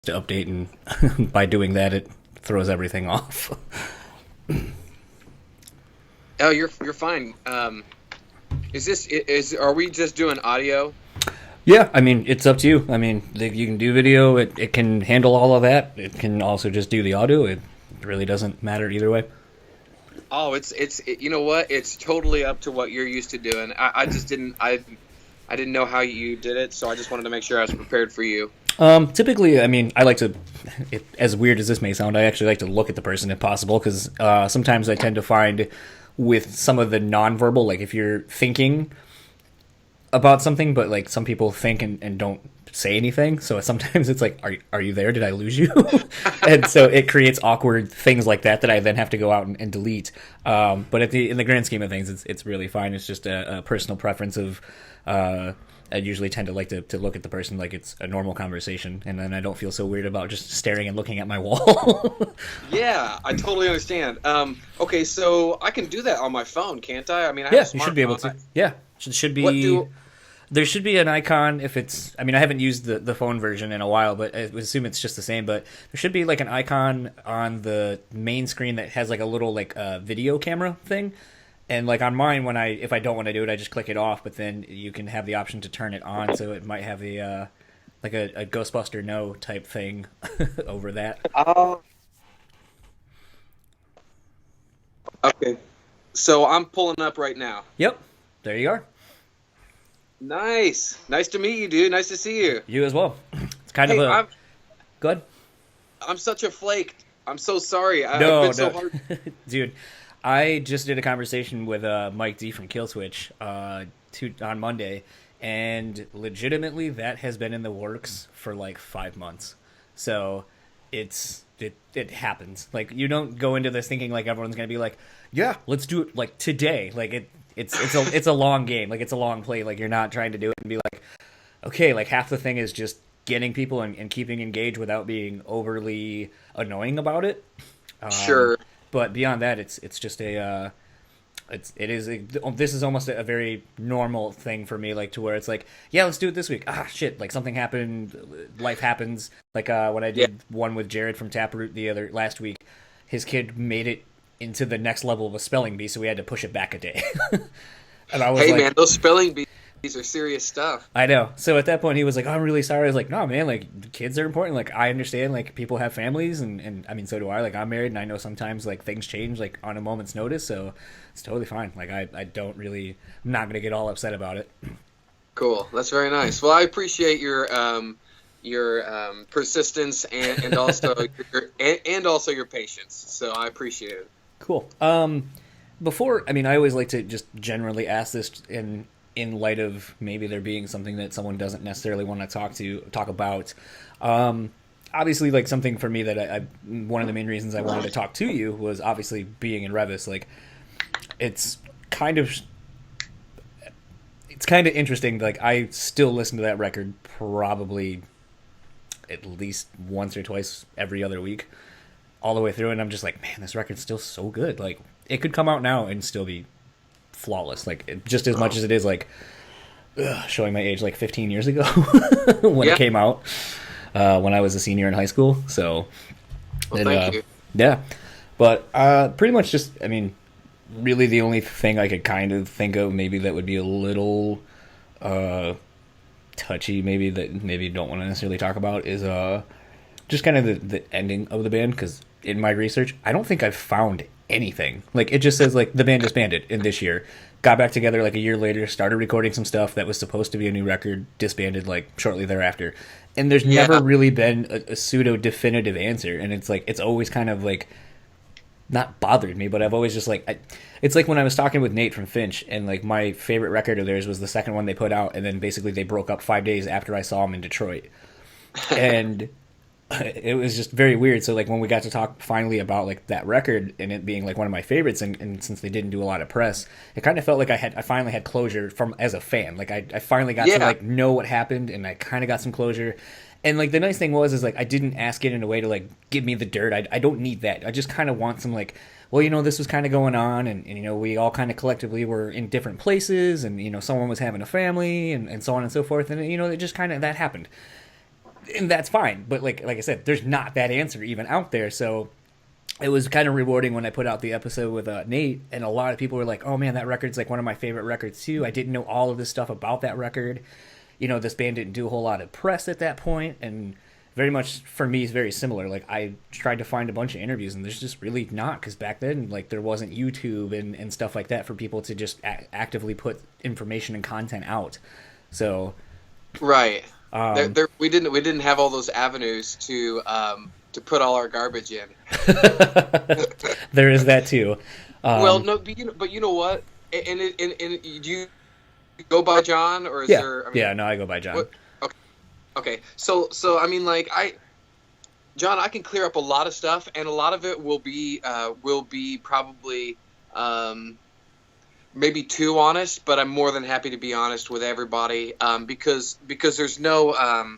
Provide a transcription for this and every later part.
to update, and by doing that, it throws everything off. Oh, you're fine. Is are we just doing audio? Yeah, I mean, it's up to you. I mean, you can do video. It can handle all of that. It can also just do the audio. It really doesn't matter either way. Oh, you know what? It's totally up to what you're used to doing. I just I didn't know how you did it, so I just wanted to make sure I was prepared for you. Typically, I mean, I like to, as weird as this may sound, I actually like to look at the person if possible, because sometimes I tend to find with some of the nonverbal, like if you're thinking about something, but like some people think and don't say anything, so sometimes it's like, are you there? Did I lose you? And so it creates awkward things like that I then have to go out and delete. But in the grand scheme of things, it's really fine. It's just a personal preference of. I usually tend to like to look at the person like it's a normal conversation, and then I don't feel so weird about just staring and looking at my wall. Yeah, I totally understand. Okay, so I can do that on my phone, can't I? I mean, I have Yeah, a you should be able smartphone. to. Yeah, should What be. do? There should be an icon if it's. I mean, I haven't used the phone version in a while, but I would assume it's just the same. But there should be like an icon on the main screen that has like a little like video camera thing. And like on mine, when if I don't want to do it, I just click it off. But then you can have the option to turn it on, so it might have a like a Ghostbuster no type thing over that. Oh, okay. So I'm pulling up right now. Yep, there you are. Nice to meet you, dude. Nice to see you. You as well. It's kind of Hey, a good. I'm such a flake. I'm so sorry. I've No, been so no, hard. dude. I just did a conversation with Mike D from Killswitch on Monday, and legitimately that has been in the works for like 5 months. So it happens. Like you don't go into this thinking like everyone's gonna be like, yeah, let's do it like today. Like it's a long game. Like it's a long play. Like you're not trying to do it and be like, okay, like half the thing is just getting people and keeping engaged without being overly annoying about it. Um, Sure. but beyond that, it's just this is almost a very normal thing for me, like to where it's like, yeah, let's do it this week. Ah, shit, like something happened, life happens. Like when I Yeah. did one with Jared from Taproot last week, his kid made it into the next level of a spelling bee, so we had to push it back a day. And I was Hey, like, man, those spelling bees are serious stuff. I know. So at that point, he was like, "Oh, I'm really sorry." I was like, "No, man. Like, kids are important. Like, I understand. Like, people have families, and I mean, so do I. Like, I'm married, and I know sometimes like things change like on a moment's notice. So it's totally fine. Like, I don't really. I'm not gonna get all upset about it. Cool. That's very nice. Well, I appreciate your persistence and also your patience. So I appreciate it. Cool. Before, I mean, I always like to just generally ask this in light of maybe there being something that someone doesn't necessarily want to talk about. Obviously, like something for me that one of the main reasons I wanted to talk to you was obviously being in Revis. Like, it's kind of it's kind of interesting. Like, I still listen to that record probably at least once or twice every other week, all the way through, and I'm just like, man, this record's still so good. Like, it could come out now and still be flawless. Like, just as much as it is like showing my age, like 15 years ago when it Yeah. came out, when I was a senior in high school. So, Well, and, thank you. yeah, but pretty much just, I mean, really the only thing I could kind of think of maybe that would be a little uh, touchy, maybe that maybe don't want to necessarily talk about is just kind of the ending of the band, because in my research I don't think I've found anything. Like, it just says like the band disbanded in this year, got back together like a year later, started recording some stuff that was supposed to be a new record, disbanded like shortly thereafter, and there's never Yeah. really been a pseudo definitive answer. And it's like it's always kind of like not bothered me, but I've always just like it's like when I was talking with Nate from Finch, and like my favorite record of theirs was the second one they put out, and then basically they broke up 5 days after I saw them in Detroit. And it was just very weird. So like when we got to talk finally about like that record and it being like one of my favorites, and since they didn't do a lot of press, it kind of felt like I finally had closure from as a fan. Like I finally got to Yeah. like know what happened, and I kind of got some closure. And like the nice thing was is like I didn't ask it in a way to like give me the dirt. I don't need that. I just kind of want some like, well, you know, this was kind of going on, and you know, we all kind of collectively were in different places, and you know, someone was having a family, and so on and so forth, and you know, it just kind of that happened. and that's fine. But like I said, there's not that answer even out there. So it was kind of rewarding when I put out the episode with Nate, and a lot of people were like, "Oh man, that record's like one of my favorite records too." I didn't know all of this stuff about that record. You know, this band didn't do a whole lot of press at that point, and very much for me is very similar. Like I tried to find a bunch of interviews, and there's just really not, because back then like there wasn't YouTube and stuff like that for people to just actively put information and content out. So right, we didn't have all those avenues to put all our garbage in. there is that too. Well, no, but you know what? And do you go by John, or is there? I mean, no, I go by John. What, okay. So I mean, like John, I can clear up a lot of stuff, and a lot of it will be probably maybe too honest, but I'm more than happy to be honest with everybody, because there's no.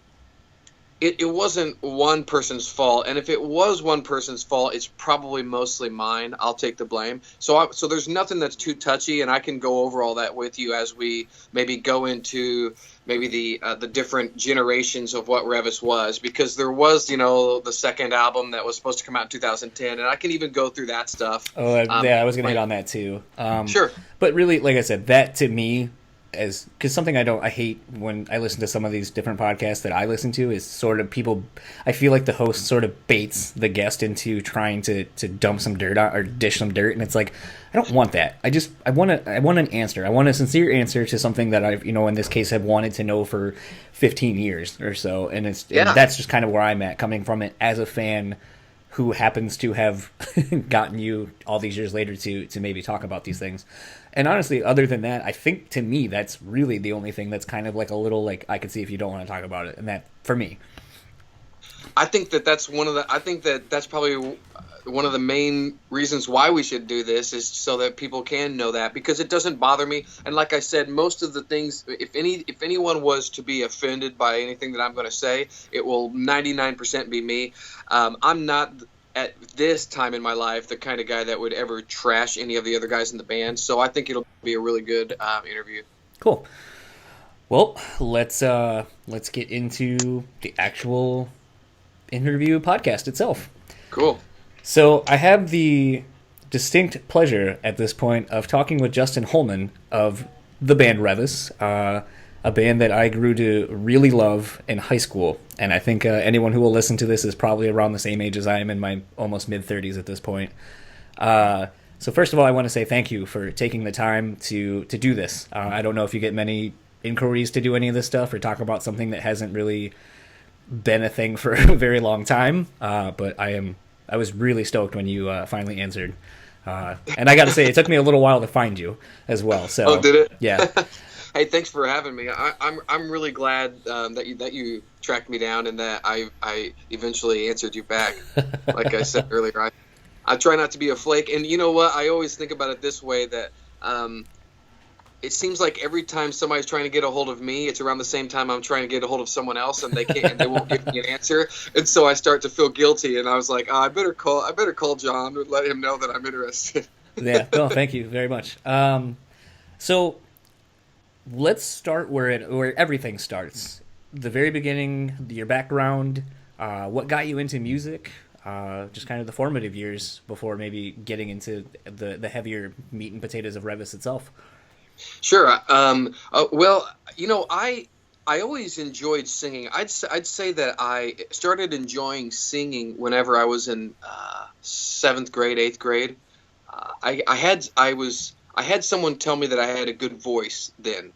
It wasn't one person's fault, and if it was one person's fault, it's probably mostly mine. I'll take the blame. So there's nothing that's too touchy, and I can go over all that with you as we maybe go into maybe the different generations of what Revis was, because there was, the second album that was supposed to come out in 2010, and I can even go through that stuff. Oh, yeah, I was going to hit on that too. Sure. But really, like I said, that to me, because something I hate when I listen to some of these different podcasts that I listen to is sort of people. I feel like the host sort of baits the guest into trying to dump some dirt on, or dish some dirt, and it's like, I don't want that. I want an answer. I want a sincere answer to something that I've, in this case, have wanted to know for 15 years or so, and and that's just kind of where I'm at, coming from it as a fan who happens to have gotten you all these years later to maybe talk about these things. And honestly, other than that, I think to me that's really the only thing that's kind of like a little like, I could see if you don't want to talk about it, and that for me, I think that's probably one of the main reasons why we should do this, is so that people can know that, because it doesn't bother me. And like I said, most of the things, if anyone was to be offended by anything that I'm going to say, it will 99% be me. I'm not, at this time in my life, the kind of guy that would ever trash any of the other guys in the band. So I think it'll be a really good interview. Cool. Well, let's get into the actual interview podcast itself. Cool. So I have the distinct pleasure at this point of talking with Justin Holman of the band Revis, a band that I grew to really love in high school. And I think anyone who will listen to this is probably around the same age as I am, in my almost mid-30s at this point. So first of all, I want to say thank you for taking the time to do this. I don't know if you get many inquiries to do any of this stuff or talk about something that hasn't really been a thing for a very long time, but I was really stoked when you finally answered. And I got to say, it took me a little while to find you as well. So, oh, did it? Yeah. Hey, thanks for having me. I'm really glad that you tracked me down, and that I eventually answered you back. Like I said earlier, I try not to be a flake. And you know what? I always think about it this way, that it seems like every time somebody's trying to get a hold of me, it's around the same time I'm trying to get a hold of someone else, and they can't, and they won't give me an answer. And so I start to feel guilty, and I was like, I better call John and let him know that I'm interested. Yeah. No, thank you very much. So let's start where everything starts. The very beginning, your background, what got you into music, just kind of the formative years before maybe getting into the heavier meat and potatoes of Revis itself. Sure. Well, I always enjoyed singing. I'd say that I started enjoying singing whenever I was in 7th grade, 8th grade. I had someone tell me that I had a good voice then.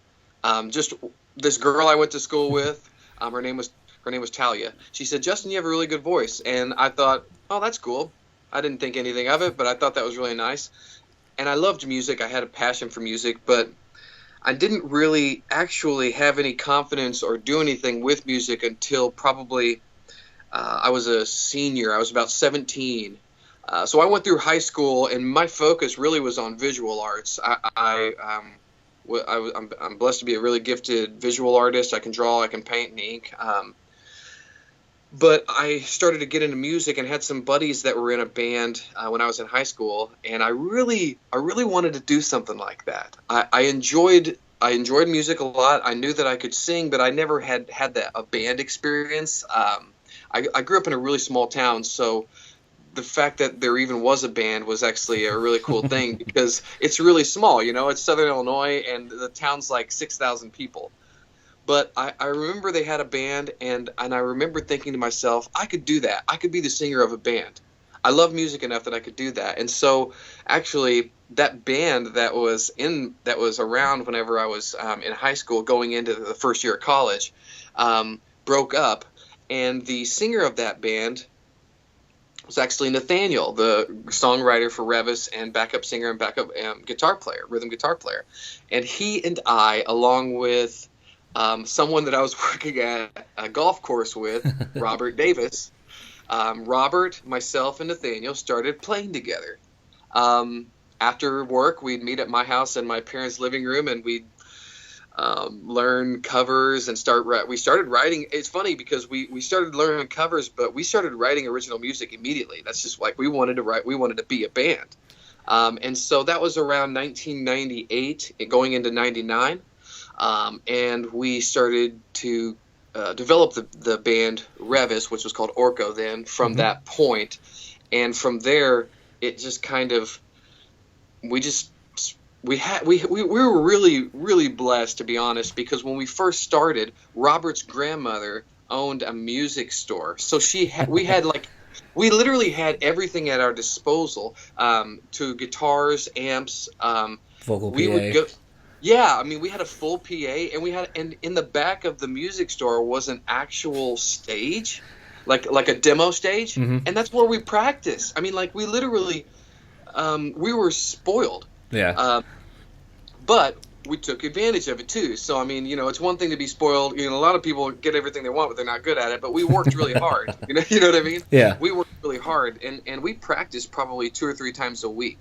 Just this girl I went to school with, her name was Talia. She said, "Justin, you have a really good voice." And I thought, oh, that's cool. I didn't think anything of it, but I thought that was really nice. And I loved music. I had a passion for music, but I didn't really actually have any confidence or do anything with music until probably I was a senior. I was about 17. So I went through high school, and my focus really was on visual arts. I'm blessed to be a really gifted visual artist. I can draw, I can paint and ink. But I started to get into music and had some buddies that were in a band when I was in high school, and I really wanted to do something like that. I enjoyed I enjoyed music a lot. I knew that I could sing, but I never had a band experience. I grew up in a really small town, so the fact that there even was a band was actually a really cool thing because it's really small. It's Southern Illinois, and the town's like 6,000 people. But I remember they had a band, and I remember thinking to myself, I could do that. I could be the singer of a band. I love music enough that I could do that. And so, actually, that band that was around whenever I was in high school, going into the first year of college, broke up, and the singer of that band was actually Nathaniel, the songwriter for Revis and backup singer and backup guitar player, rhythm guitar player. And he and I, along with someone that I was working at a golf course with, Robert Davis, Robert, myself, and Nathaniel started playing together. After work, we'd meet at my house in my parents' living room, and we'd learn covers and we started writing. It's funny because we started learning covers, but we started writing original music immediately. That's just like we wanted to write. We wanted to be a band. And so that was around 1998, going into 99. And we started to develop the band Revis, which was called Orco then, from that point. And from there, it just kind of, we were really, really blessed, to be honest, because when we first started, Robert's grandmother owned a music store. So we literally had everything at our disposal, to guitars, amps, Vocal we PA. would go. Yeah, I mean, we had a full PA, and in the back of the music store was an actual stage, like a demo stage, and that's where we practiced. I mean, like we literally, we were spoiled. Yeah. But we took advantage of it too. So I mean, it's one thing to be spoiled. A lot of people get everything they want, but they're not good at it. But we worked really hard. You know what I mean? Yeah. We worked really hard, and we practiced probably 2 or 3 times a week.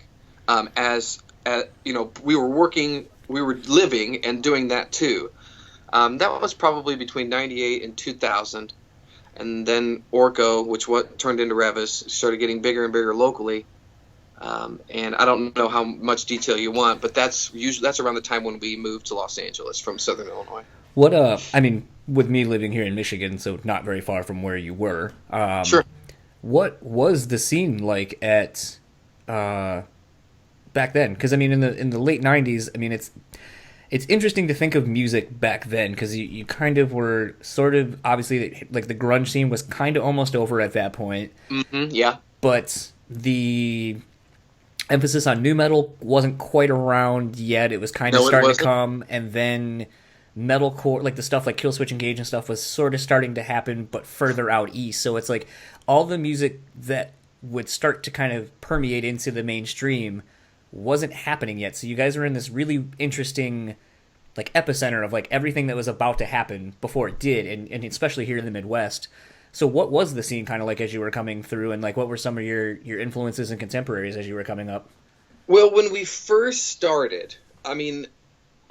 We were working. We were living and doing that too. That was probably between 98 and 2000. And then Orco, which turned into Revis, started getting bigger and bigger locally. And I don't know how much detail you want, but that's around the time when we moved to Los Angeles from Southern Illinois. With me living here in Michigan, so not very far from where you were. Sure. What was the scene like at back then? Because in the late '90s, it's interesting to think of music back then because you kind of were sort of obviously like the grunge scene was kind of almost over at that point. Yeah. But the emphasis on nu metal wasn't quite around yet. It was kind of starting to come, and then metalcore, like the stuff like Killswitch Engage and stuff, was sort of starting to happen, but further out east. So it's like all the music that would start to kind of permeate into the mainstream wasn't happening yet. So you guys were in this really interesting like epicenter of like everything that was about to happen before it did, and especially here in the Midwest. So what was the scene kind of like as you were coming through, and like what were some of your influences and contemporaries as you were coming up? Well, when we first started,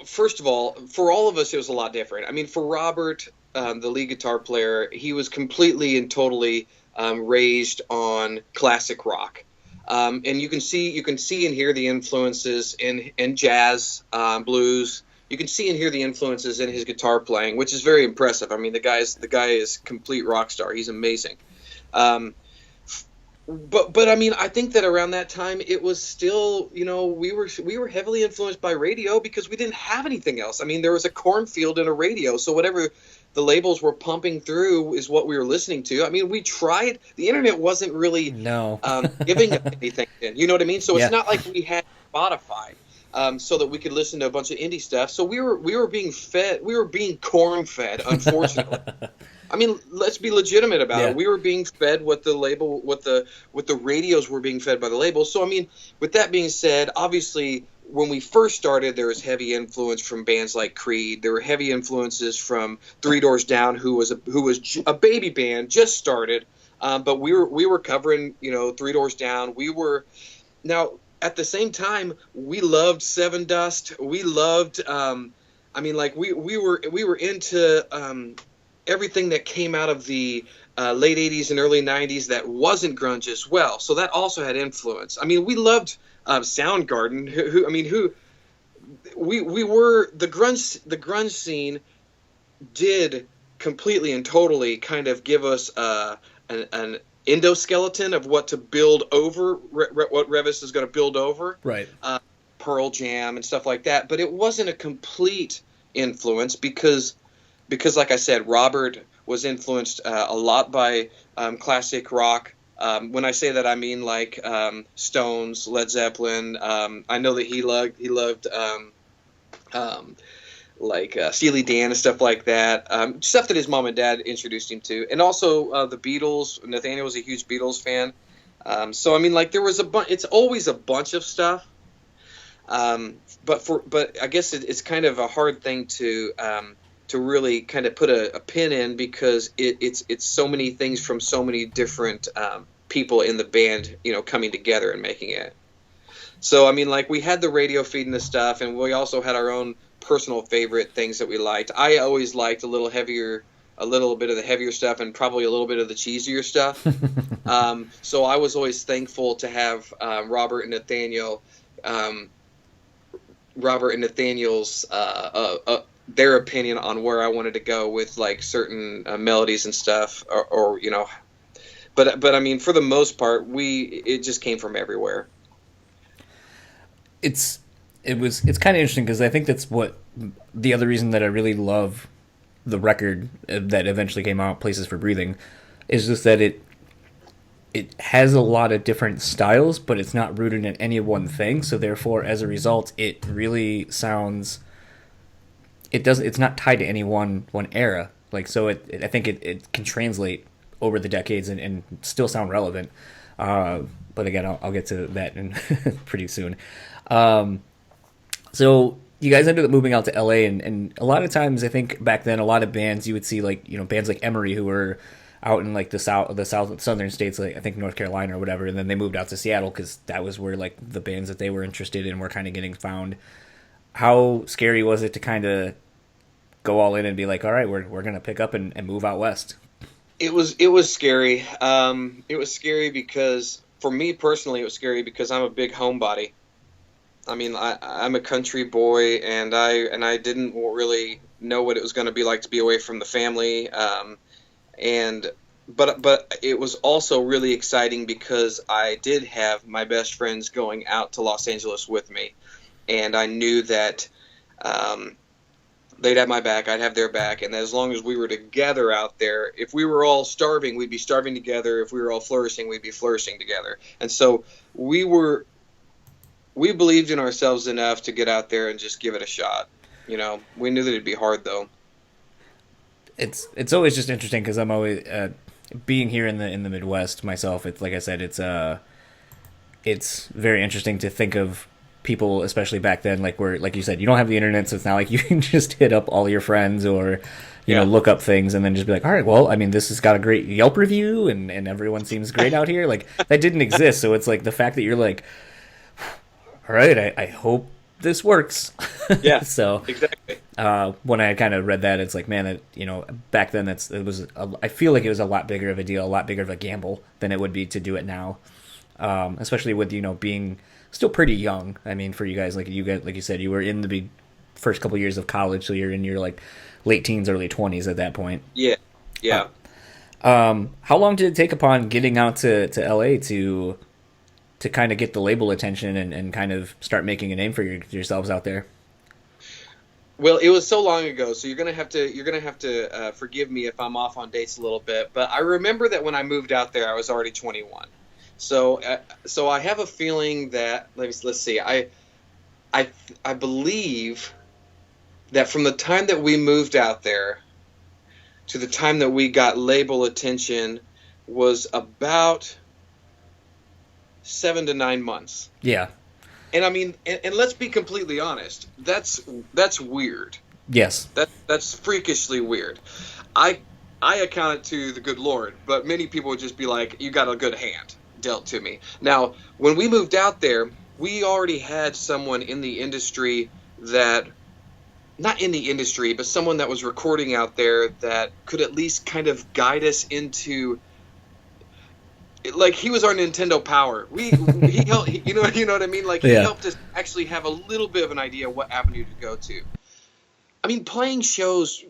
first of all, for all of us, it was a lot different. For Robert, the lead guitar player, he was completely and totally raised on classic rock. And you can see and hear the influences in jazz, blues. You can see and hear the influences in his guitar playing, which is very impressive. The guy is complete rock star. He's amazing. But I think that around that time it was still, we were heavily influenced by radio because we didn't have anything else. There was a cornfield and a radio, so whatever the labels were pumping through is what we were listening to. We tried. The internet wasn't really giving us anything then. You know what I mean? So it's not like we had Spotify. So that we could listen to a bunch of indie stuff. So we were being fed. We were being corn fed, unfortunately. Let's be legitimate about it. We were being fed what the radios were being fed by the labels. So with that being said, obviously when we first started, there was heavy influence from bands like Creed. There were heavy influences from Three Doors Down, who was a baby band, just started. But we were covering Three Doors Down. At the same time, we loved Seven Dust. We loved, we were into everything that came out of the late '80s and early '90s that wasn't grunge as well. So that also had influence. We loved Soundgarden. we were the grunge scene did completely and totally kind of give us an endoskeleton of what to build over, what Revis is going to build over, Right. Pearl Jam and stuff like that. But it wasn't a complete influence because like I said, Robert was influenced a lot by classic rock. When I say that, I mean like Stones, Led Zeppelin. I know that he loved like Steely Dan and stuff like that. Stuff that his mom and dad introduced him to, and also the Beatles. Nathaniel was a huge Beatles fan. So I mean, like there was it's always a bunch of stuff. But I guess it's kind of a hard thing to really kind of put a pin in, because it's so many things from so many different people in the band, coming together and making it. So I mean, like we had the radio feeding the stuff, and we also had our own personal favorite things that we liked. I always liked a little bit of the heavier stuff, and probably a little bit of the cheesier stuff. So I was always thankful to have Robert and Nathaniel's their opinion on where I wanted to go with like certain melodies and stuff, or but I mean, for the most part, it just came from everywhere. It's kind of interesting, because I think that's what the other reason that I really love the record that eventually came out, Places for Breathing, is just that it has a lot of different styles, but it's not rooted in any one thing. So therefore, as a result, it really sounds. It's not tied to any one era. Like, so I think it can translate over the decades and still sound relevant. But again, I'll get to that in pretty soon. So you guys ended up moving out to LA, and a lot of times, I think back then, a lot of bands you would see, like, bands like Emery, who were out in like the southern states, like I think North Carolina or whatever, and then they moved out to Seattle because that was where like the bands that they were interested in were kind of getting found. How scary was it to kind of go all in and be like, all right, we're gonna pick up and move out west? It was scary. It was scary because, for me personally, it was scary because I'm a big homebody. I mean, I'm a country boy, and I didn't really know what it was going to be like to be away from the family. But it was also really exciting because I did have my best friends going out to Los Angeles with me, and I knew that they'd have my back, I'd have their back, and as long as we were together out there, if we were all starving, we'd be starving together. If we were all flourishing, we'd be flourishing together. And so we believed in ourselves enough to get out there and just give it a shot. We knew that it'd be hard, though. It's always just interesting because I'm always being here in the Midwest myself. It's like I said, it's very interesting to think of people, especially back then, like where, like you said, you don't have the internet, so it's not like you can just hit up all your friends or you know, look up things and then just be like, all right, well, I mean, this has got a great Yelp review and everyone seems great out here. Like, that didn't exist. So it's like the fact that you're like, all right, I hope this works. Yeah. So exactly. When I kind of read that, it's like, man, back then I feel like it was a lot bigger of a deal, a lot bigger of a gamble than it would be to do it now. Especially with, being still pretty young. I mean, for you guys, like you said, you were in the first couple years of college, so you're in your like late teens, early 20s at that point. Yeah. How long did it take upon getting out to LA to kind of get the label attention and kind of start making a name for yourselves out there? Well, it was so long ago, so you're gonna have to forgive me if I'm off on dates a little bit. But I remember that when I moved out there, I was already 21. So I have a feeling that let's see. I believe that from the time that we moved out there to the time that we got label attention was about 7 to 9 months. Yeah. And I mean, and let's be completely honest. That's weird. Yes. That's freakishly weird. I account it to the good Lord, but many people would just be like, "You got a good hand dealt to me." Now, when we moved out there, we already had someone in the industry not in the industry, but someone that was recording out there that could at least kind of guide us into like he was our Nintendo Power. He helped, you know what I mean? Like he helped us actually have a little bit of an idea what avenue to go to. I mean, playing shows,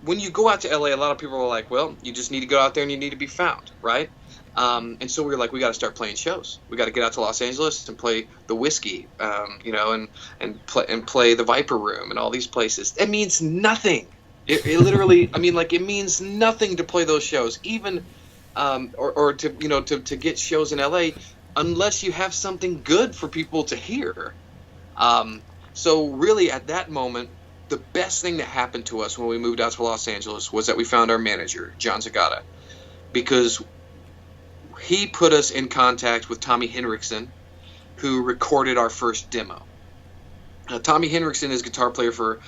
when you go out to LA, a lot of people are like, well, you just need to go out there and you need to be found, right? And so we were like, we got to start playing shows. We got to get out to Los Angeles and play the Whiskey, and play the Viper Room and all these places. It means nothing. It literally, I mean, like, it means nothing to play those shows, even, or to get shows in LA, unless you have something good for people to hear. So really, at that moment, the best thing that happened to us when we moved out to Los Angeles was that we found our manager, John Zagata, because he put us in contact with Tommy Henriksen, who recorded our first demo. Tommy Henriksen is guitar player for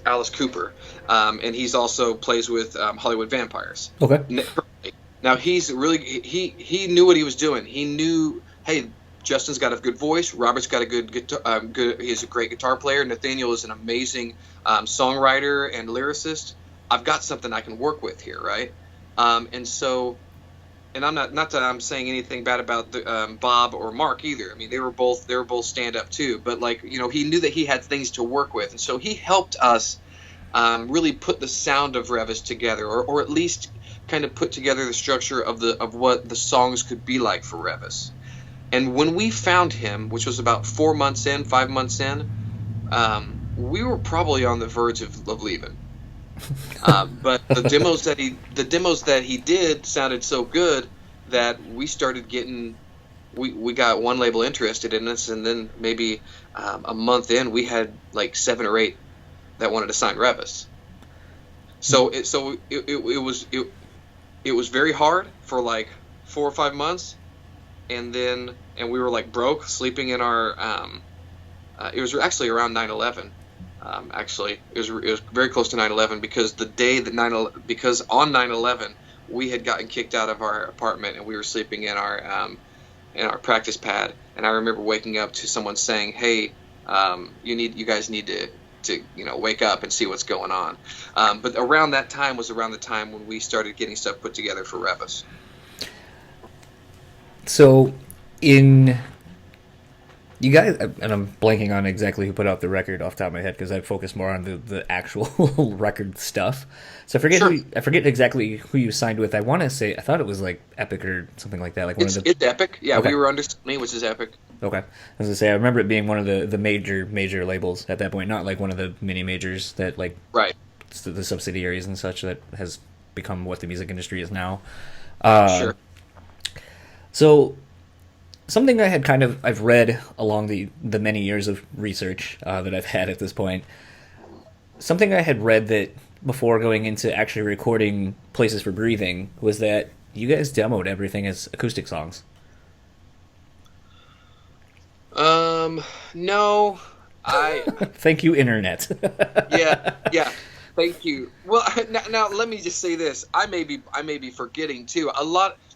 Alice Cooper, and he's also plays with Hollywood Vampires. Okay. Now he knew what he was doing. He knew, hey, Justin's got a good voice. Robert's got a good guitar. He's a great guitar player. Nathaniel is an amazing songwriter and lyricist. I've got something I can work with here, right? And so, and I'm not that I'm saying anything bad about Bob or Mark either. I mean, they were both stand up too. But like, he knew that he had things to work with, and so he helped us really put the sound of Revis together, or at least kind of put together the structure of what the songs could be like for Revis. And when we found him, which was about 5 months in, we were probably on the verge of leaving. But the demos that he did sounded so good that we started getting, we got one label interested in us, and then maybe a month in, we had like 7 or 8 that wanted to sign Revis. So it was very hard for like 4 or 5 months, and we were like broke, sleeping in our. It was actually around 9/11. Actually, it was very close to 9/11, because the day that because on 9/11 we had gotten kicked out of our apartment and we were sleeping in our practice pad, and I remember waking up to someone saying, "Hey, you guys need to wake up and see what's going on." But around that time was around the time when we started getting stuff put together for Revis. So, you guys, and I'm blanking on exactly who put out the record off the top of my head because I focus more on the actual record stuff. So I forget exactly who you signed with. I want to say, I thought it was like Epic or something like that. Like it's Epic. Yeah, okay. We were under Sony, which is Epic. Okay. I was gonna say, I remember it being one of the major labels at that point, not like one of the mini majors that like right the subsidiaries and such that has become what the music industry is now. Sure. So, something I've read along the many years of research that I've had at this point, something I had read that before going into actually recording Places for Breathing was that you guys demoed everything as acoustic songs. No, Thank you, Internet. Yeah. Thank you. Well, now let me just say this. I may be forgetting too.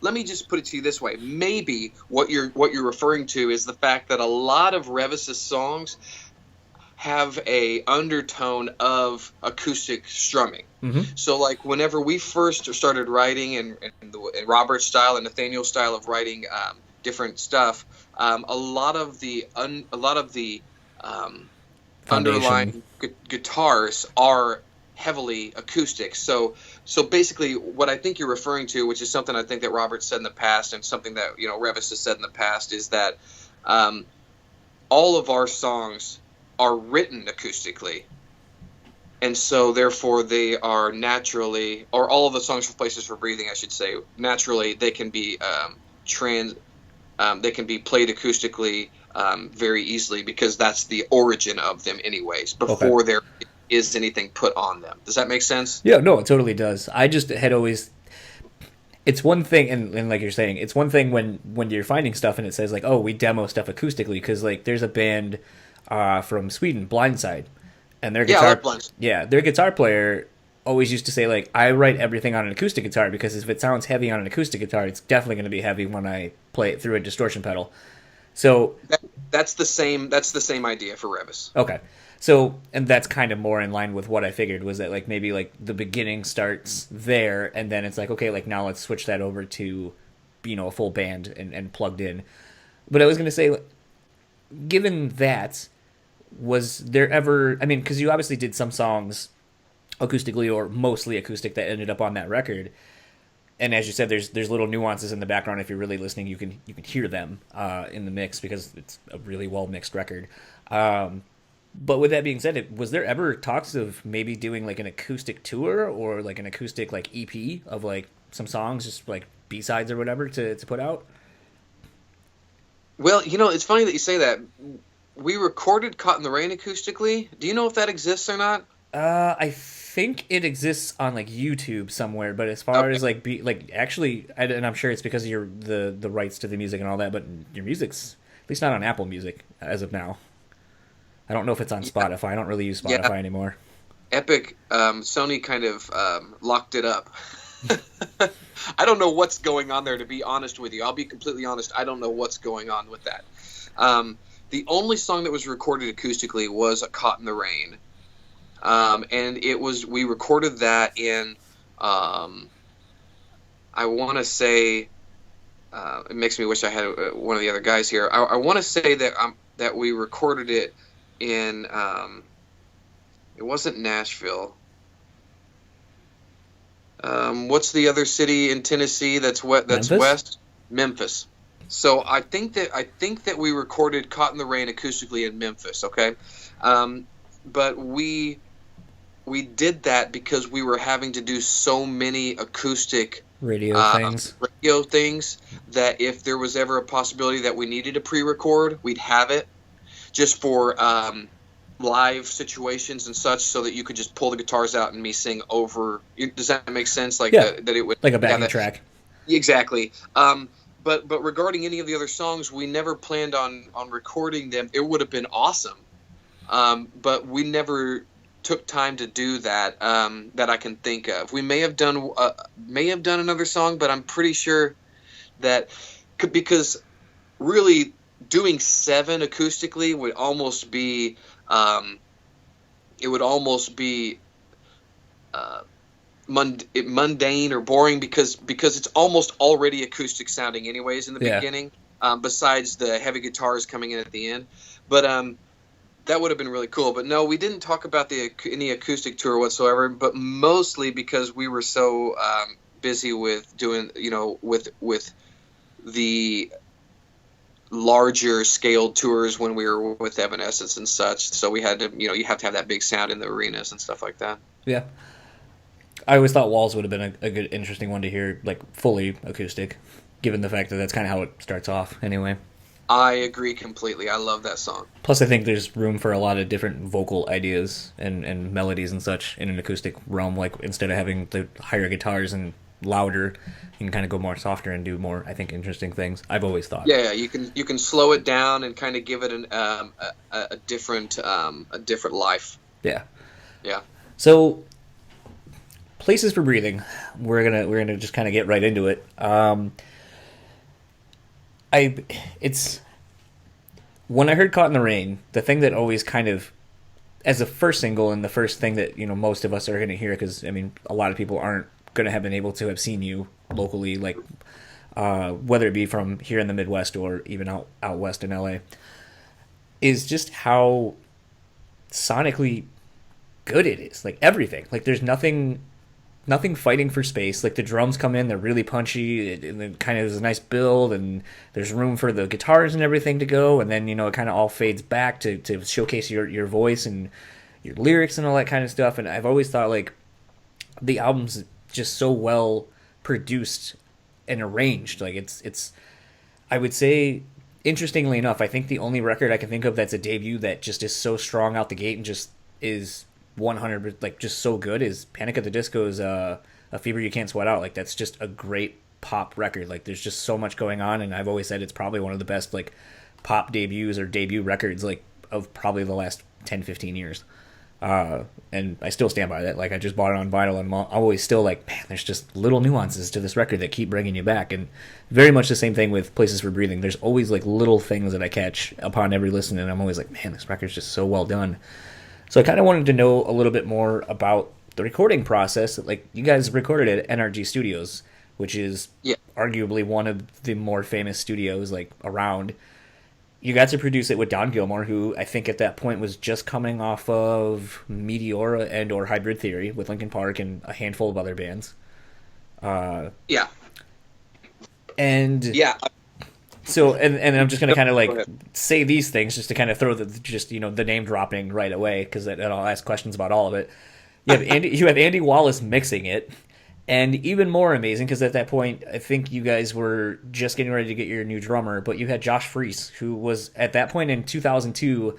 Let me just put it to you this way. Maybe what you're referring to is the fact that a lot of Revis's songs have a undertone of acoustic strumming. Mm-hmm. So like whenever we first started writing in Robert's style and Nathaniel's style of writing different stuff, a lot of the underlying guitars are heavily acoustic. So basically what I think you're referring to, which is something I think that Robert said in the past and something that Revis has said in the past, is that all of our songs are written acoustically, and so therefore they are naturally, or all of the songs for Places for Breathing, I should say, naturally they can be they can be played acoustically very easily, because that's the origin of them anyways, before there is anything put on them. Does that make sense? Yeah, no, it totally does. I just had always... It's one thing, and like you're saying, it's one thing when you're finding stuff and it says like, oh, we demo stuff acoustically, because like there's a band from Sweden, Blindside, and their guitar player always used to say like, I write everything on an acoustic guitar, because if it sounds heavy on an acoustic guitar, it's definitely going to be heavy when I play it through a distortion pedal. So that's the same idea for Revis. Okay. So, and that's kind of more in line with what I figured, was that like maybe like the beginning starts there, and then it's like, okay, like now let's switch that over to, a full band and plugged in. But I was gonna say, given that, was there ever? I mean, because you obviously did some songs acoustically or mostly acoustic that ended up on that record, and as you said, there's little nuances in the background. If you're really listening, you can hear them in the mix because it's a really well mixed record. But with that being said, was there ever talks of maybe doing like an acoustic tour or like an acoustic like EP of like some songs, just like B-sides or whatever to put out? Well, it's funny that you say that. We recorded "Caught in the Rain" acoustically. Do you know if that exists or not? I think it exists on like YouTube somewhere, but as far Okay. as like actually, and I'm sure it's because of the rights to the music and all that, but your music's at least not on Apple Music as of now. I don't know if it's on Yeah, Spotify. I don't really use yeah. Spotify anymore. Epic. Sony kind of locked it up. I don't know what's going on there, to be honest with you. I'll be completely honest. I don't know what's going on with that. The only song that was recorded acoustically was "Caught in the Rain," and we recorded that in. I want to say. It makes me wish I had one of the other guys here. I want to say that we recorded it in. It wasn't Nashville. What's the other city in Tennessee that's that's Memphis? west? Memphis. So I think that we recorded "Caught in the Rain" acoustically in Memphis. Okay, but we did that because we were having to do so many acoustic Radio things. radio things that if there was ever a possibility that we needed a pre-record, we'd have it just for live situations and such, so that you could just pull the guitars out and me sing over. Does that make sense? Like Yeah, that it would like a backing that, track. exactly. But regarding any of the other songs, we never planned on recording them. It would have been awesome, but we never took time to do that. That I can think of. We may have done another song, but I'm pretty sure that because really doing 7 acoustically would almost be it would almost be mundane or boring because it's almost already acoustic sounding anyways in the Yeah. beginning, besides the heavy guitars coming in at the end. But that would have been really cool. But no, we didn't talk about any acoustic tour whatsoever, but mostly because we were so busy with doing, with the larger scaled tours when we were with Evanescence and such. So we had to, you have to have that big sound in the arenas and stuff like that. Yeah. I always thought Walls would have been a good, interesting one to hear, like fully acoustic, given the fact that that's kind of how it starts off anyway. I agree completely. I love that song. Plus, I think there's room for a lot of different vocal ideas and melodies and such in an acoustic realm. Like, instead of having the higher guitars and louder, you can kind of go more softer and do more, I think, interesting things. I've always thought. Yeah, you can slow it down and kind of give it a different life. Yeah. Yeah. So, Places for Breathing. We're gonna just kind of get right into it. It's when I heard "Caught in the Rain," the thing that always kind of, as the first single and the first thing that most of us are going to hear, because I mean a lot of people aren't going to have been able to have seen you locally, like whether it be from here in the Midwest or even out west in LA, is just how sonically good it is. Like everything, like there's nothing fighting for space. Like the drums come in, they're really punchy, and it kind of is a nice build, and there's room for the guitars and everything to go, and then it kind of all fades back to showcase your voice and your lyrics and all that kind of stuff. And I've always thought like the album's just so well produced and arranged. Like it's I would say, interestingly enough, I think the only record I can think of that's a debut that just is so strong out the gate and just is 100, like just so good, is Panic at the Disco's "A Fever You Can't Sweat Out." Like that's just a great pop record. Like there's just so much going on, and I've always said it's probably one of the best like pop debuts or debut records like of probably the last 10-15 years. And I still stand by that. Like I just bought it on vinyl, and I'm always still like, man, there's just little nuances to this record that keep bringing you back. And very much the same thing with Places for Breathing. There's always like little things that I catch upon every listen, and I'm always like, man, this record's just so well done. So I kind of wanted to know a little bit more about the recording process. Like, you guys recorded at NRG Studios, which is Yeah. arguably one of the more famous studios like around. You got to produce it with Don Gilmore, who I think at that point was just coming off of Meteora and or Hybrid Theory with Linkin Park and a handful of other bands. Yeah. And Yeah. so, and I'm just gonna kind of Go like ahead. say these things just to kind of throw the just the name dropping right away because then I'll ask questions about all of it. You have Andy Wallace mixing it, and even more amazing because at that point I think you guys were just getting ready to get your new drummer, but you had Josh Freese, who was at that point in 2002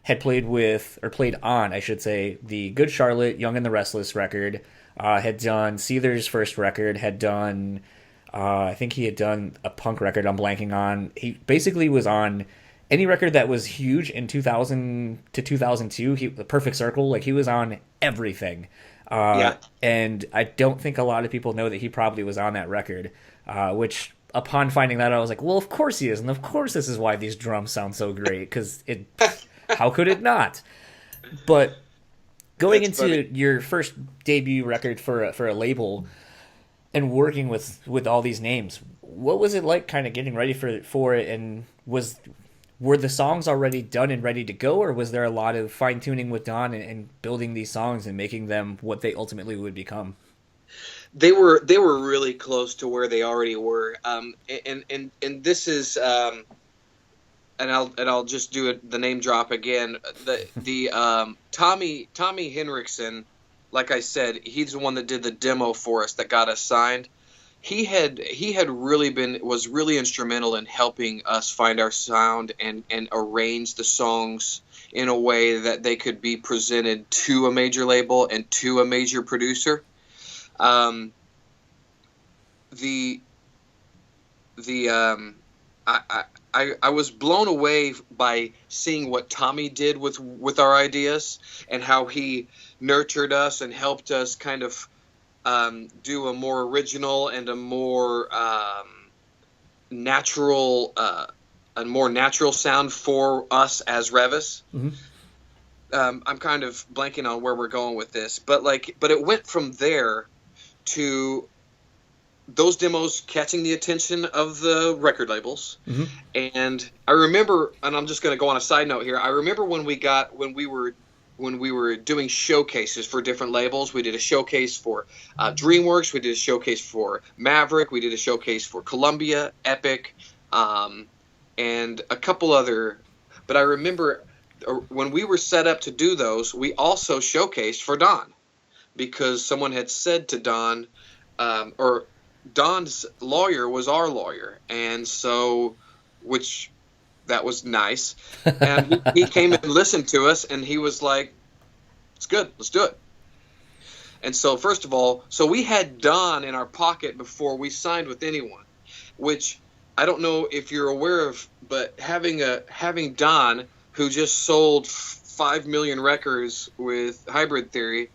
had played with or played on I should say the Good Charlotte, Young and the Restless record, had done Seether's first record, had done I think he had done a punk record I'm blanking on. He basically was on any record that was huge in 2000 to 2002. The Perfect Circle, like he was on everything. Yeah. And I don't think a lot of people know that he probably was on that record, which upon finding that out, I was like, well, of course he is. And of course this is why these drums sound so great because how could it not? But going That's into funny. your first debut record for a label, and working with all these names, what was it like kind of getting ready for it, and were the songs already done and ready to go, or was there a lot of fine tuning with Don and building these songs and making them what they ultimately would become? They were really close to where they already were. And this is and I'll just do it, the name drop again. The Tommy Henriksen, like I said, he's the one that did the demo for us that got us signed. He had was really instrumental in helping us find our sound and arrange the songs in a way that they could be presented to a major label and to a major producer. Um, the the I was blown away by seeing what Tommy did with our ideas and how he nurtured us and helped us kind of do a more original and a more natural sound for us as Revis. Mm-hmm. I'm kind of blanking on where we're going with this, but it went from there to those demos catching the attention of the record labels. Mm-hmm. And I remember, and I'm just going to go on a side note here. I remember when we were doing showcases for different labels. We did a showcase for DreamWorks. We did a showcase for Maverick. We did a showcase for Columbia, Epic, and a couple other. But I remember when we were set up to do those, we also showcased for Don because someone had said to Don, or Don's lawyer was our lawyer, and so, which that was nice. And he came and listened to us, and he was like, "It's good, let's do it." And so, first of all, so we had Don in our pocket before we signed with anyone, which I don't know if you're aware of, but having Don, who just sold 5 million records with Hybrid Theory.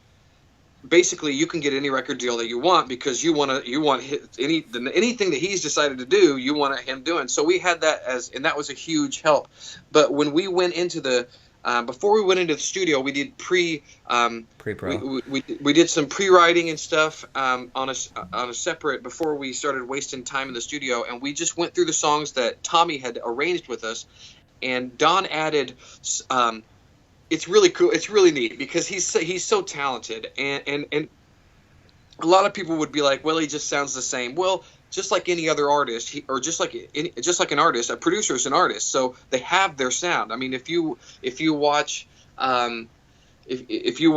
Basically, you can get any record deal that you want because you want anything that he's decided to do, you want him doing. So we had that and that was a huge help. But when we went into before we went into the studio, we did Pre-pro. we did some pre-writing and stuff on a separate before we started wasting time in the studio, and we just went through the songs that Tommy had arranged with us, and Don added. It's really cool. It's really neat because he's so talented, and a lot of people would be like, well, he just sounds the same. Well, just like any other artist, just like an artist, a producer is an artist, so they have their sound. I mean, if you watch if you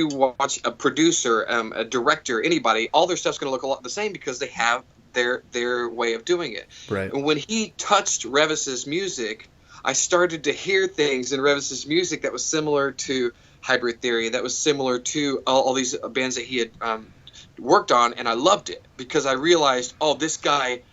watch a producer, a director, anybody, all their stuff's going to look a lot the same because they have their way of doing it. Right. And when he touched Revis's music, I started to hear things in Revis's music that was similar to Hybrid Theory, that was similar to all these bands that he had worked on, and I loved it because I realized, oh, this guy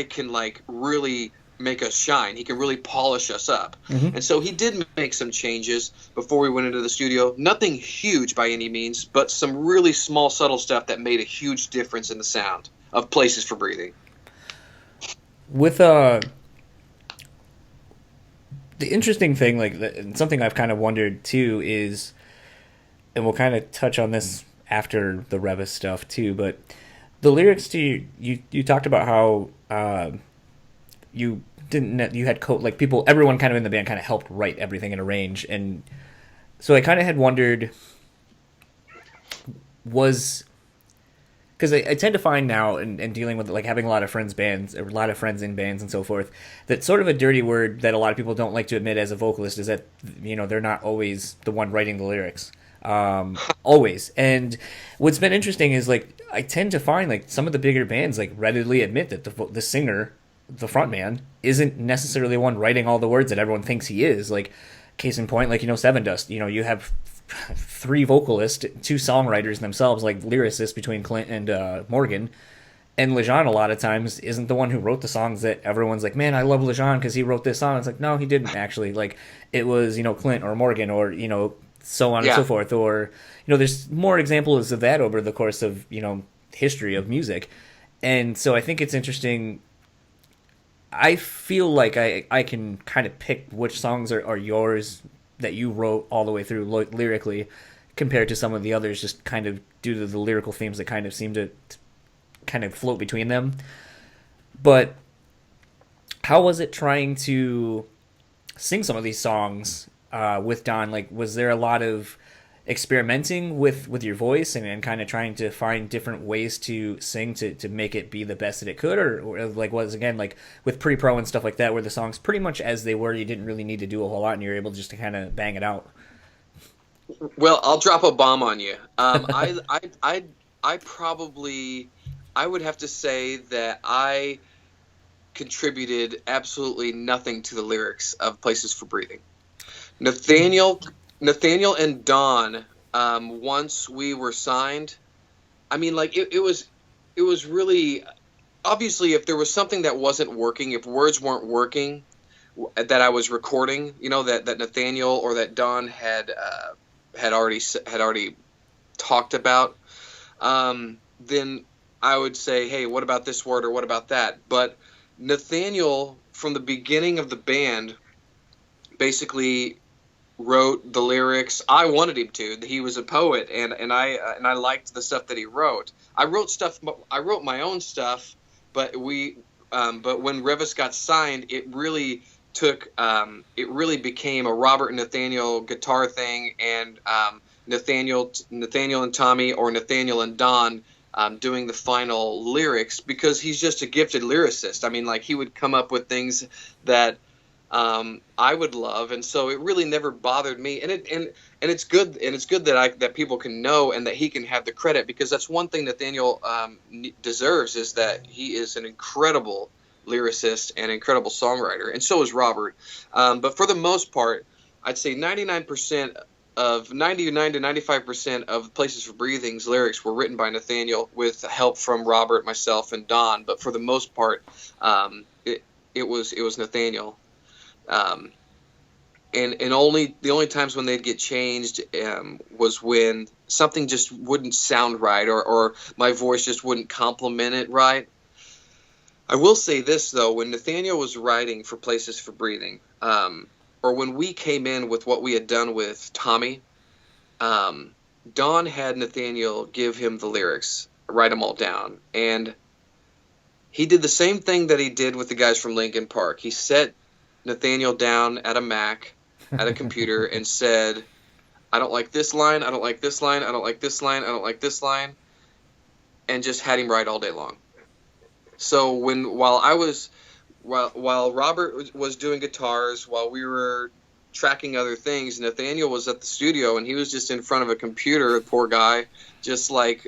can like really make us shine. He can really polish us up. Mm-hmm. And so he did make some changes before we went into the studio. Nothing huge by any means, but some really small, subtle stuff that made a huge difference in the sound of Places for Breathing. With The interesting thing, like and something I've kind of wondered too, is, and we'll kind of touch on this after the Revis stuff too, but the lyrics to you talked about how you didn't you had like people, everyone kind of in the band kind of helped write everything and arrange, and so I kind of had wondered, was, because I tend to find now, and dealing with like having a lot of friends bands, or a lot of friends in bands and so forth, that sort of a dirty word that a lot of people don't like to admit as a vocalist is that, you know, they're not always the one writing the lyrics, always. And what's been interesting is like I tend to find like some of the bigger bands like readily admit that the singer, the front man, isn't necessarily the one writing all the words that everyone thinks he is. Like, case in point, like, you know, Seven Dust, you know, you have three vocalists, two songwriters themselves, like lyricists between Clint and Morgan. And Lejean a lot of times isn't the one who wrote the songs that everyone's like, man, I love Lejean because he wrote this song. It's like, no, he didn't actually. Like, it was, you know, Clint or Morgan or, you know, so on and so forth. Or, you know, there's more examples of that over the course of, you know, history of music. And so I think it's interesting. I feel like I can kind of pick which songs are yours that you wrote all the way through lyrically compared to some of the others, just kind of due to the lyrical themes that kind of seem to kind of float between them. But how was it trying to sing some of these songs with Don? Like, was there a lot of experimenting with your voice and kind of trying to find different ways to sing to make it be the best that it could, or like was again like with pre-pro and stuff like that, where the songs pretty much as they were, you didn't really need to do a whole lot and you're able just to kind of bang it out? Well, I'll drop a bomb on you. I probably, I would have to say that I contributed absolutely nothing to the lyrics of Places for Breathing. Nathaniel and Don, once we were signed, I mean, like it was really, obviously, if there was something that wasn't working, if words weren't working that I was recording, you know, that Nathaniel or that Don had already talked about, then I would say, hey, what about this word or what about that? But Nathaniel, from the beginning of the band, basically wrote the lyrics. I wanted him to. He was a poet, and I liked the stuff that he wrote. I wrote my own stuff, but but when Revis got signed, it really became a Robert and Nathaniel guitar thing, and Nathaniel and Tommy, or Nathaniel and Don doing the final lyrics, because he's just a gifted lyricist. I mean, like, he would come up with things that I would love, and so it really never bothered me. And it's good that people can know and that he can have the credit, because that's one thing Nathaniel deserves, is that he is an incredible lyricist and incredible songwriter, and so is Robert. But for the most part, I'd say 99 to 95% of Places for Breathing's lyrics were written by Nathaniel with help from Robert, myself, and Don. But for the most part, it was Nathaniel. And only the only times when they'd get changed was when something just wouldn't sound right, or my voice just wouldn't complement it right. I will say this, though: when Nathaniel was writing for Places for Breathing, or when we came in with what we had done with Tommy, Don had Nathaniel give him the lyrics, write them all down, and he did the same thing that he did with the guys from Linkin Park. He set Nathaniel down at a Mac, at a computer, and said, I don't like this line, I don't like this line, I don't like this line, I don't like this line, and just had him write all day long. So while Robert was doing guitars, while we were tracking other things, Nathaniel was at the studio, and he was just in front of a computer, poor guy, just like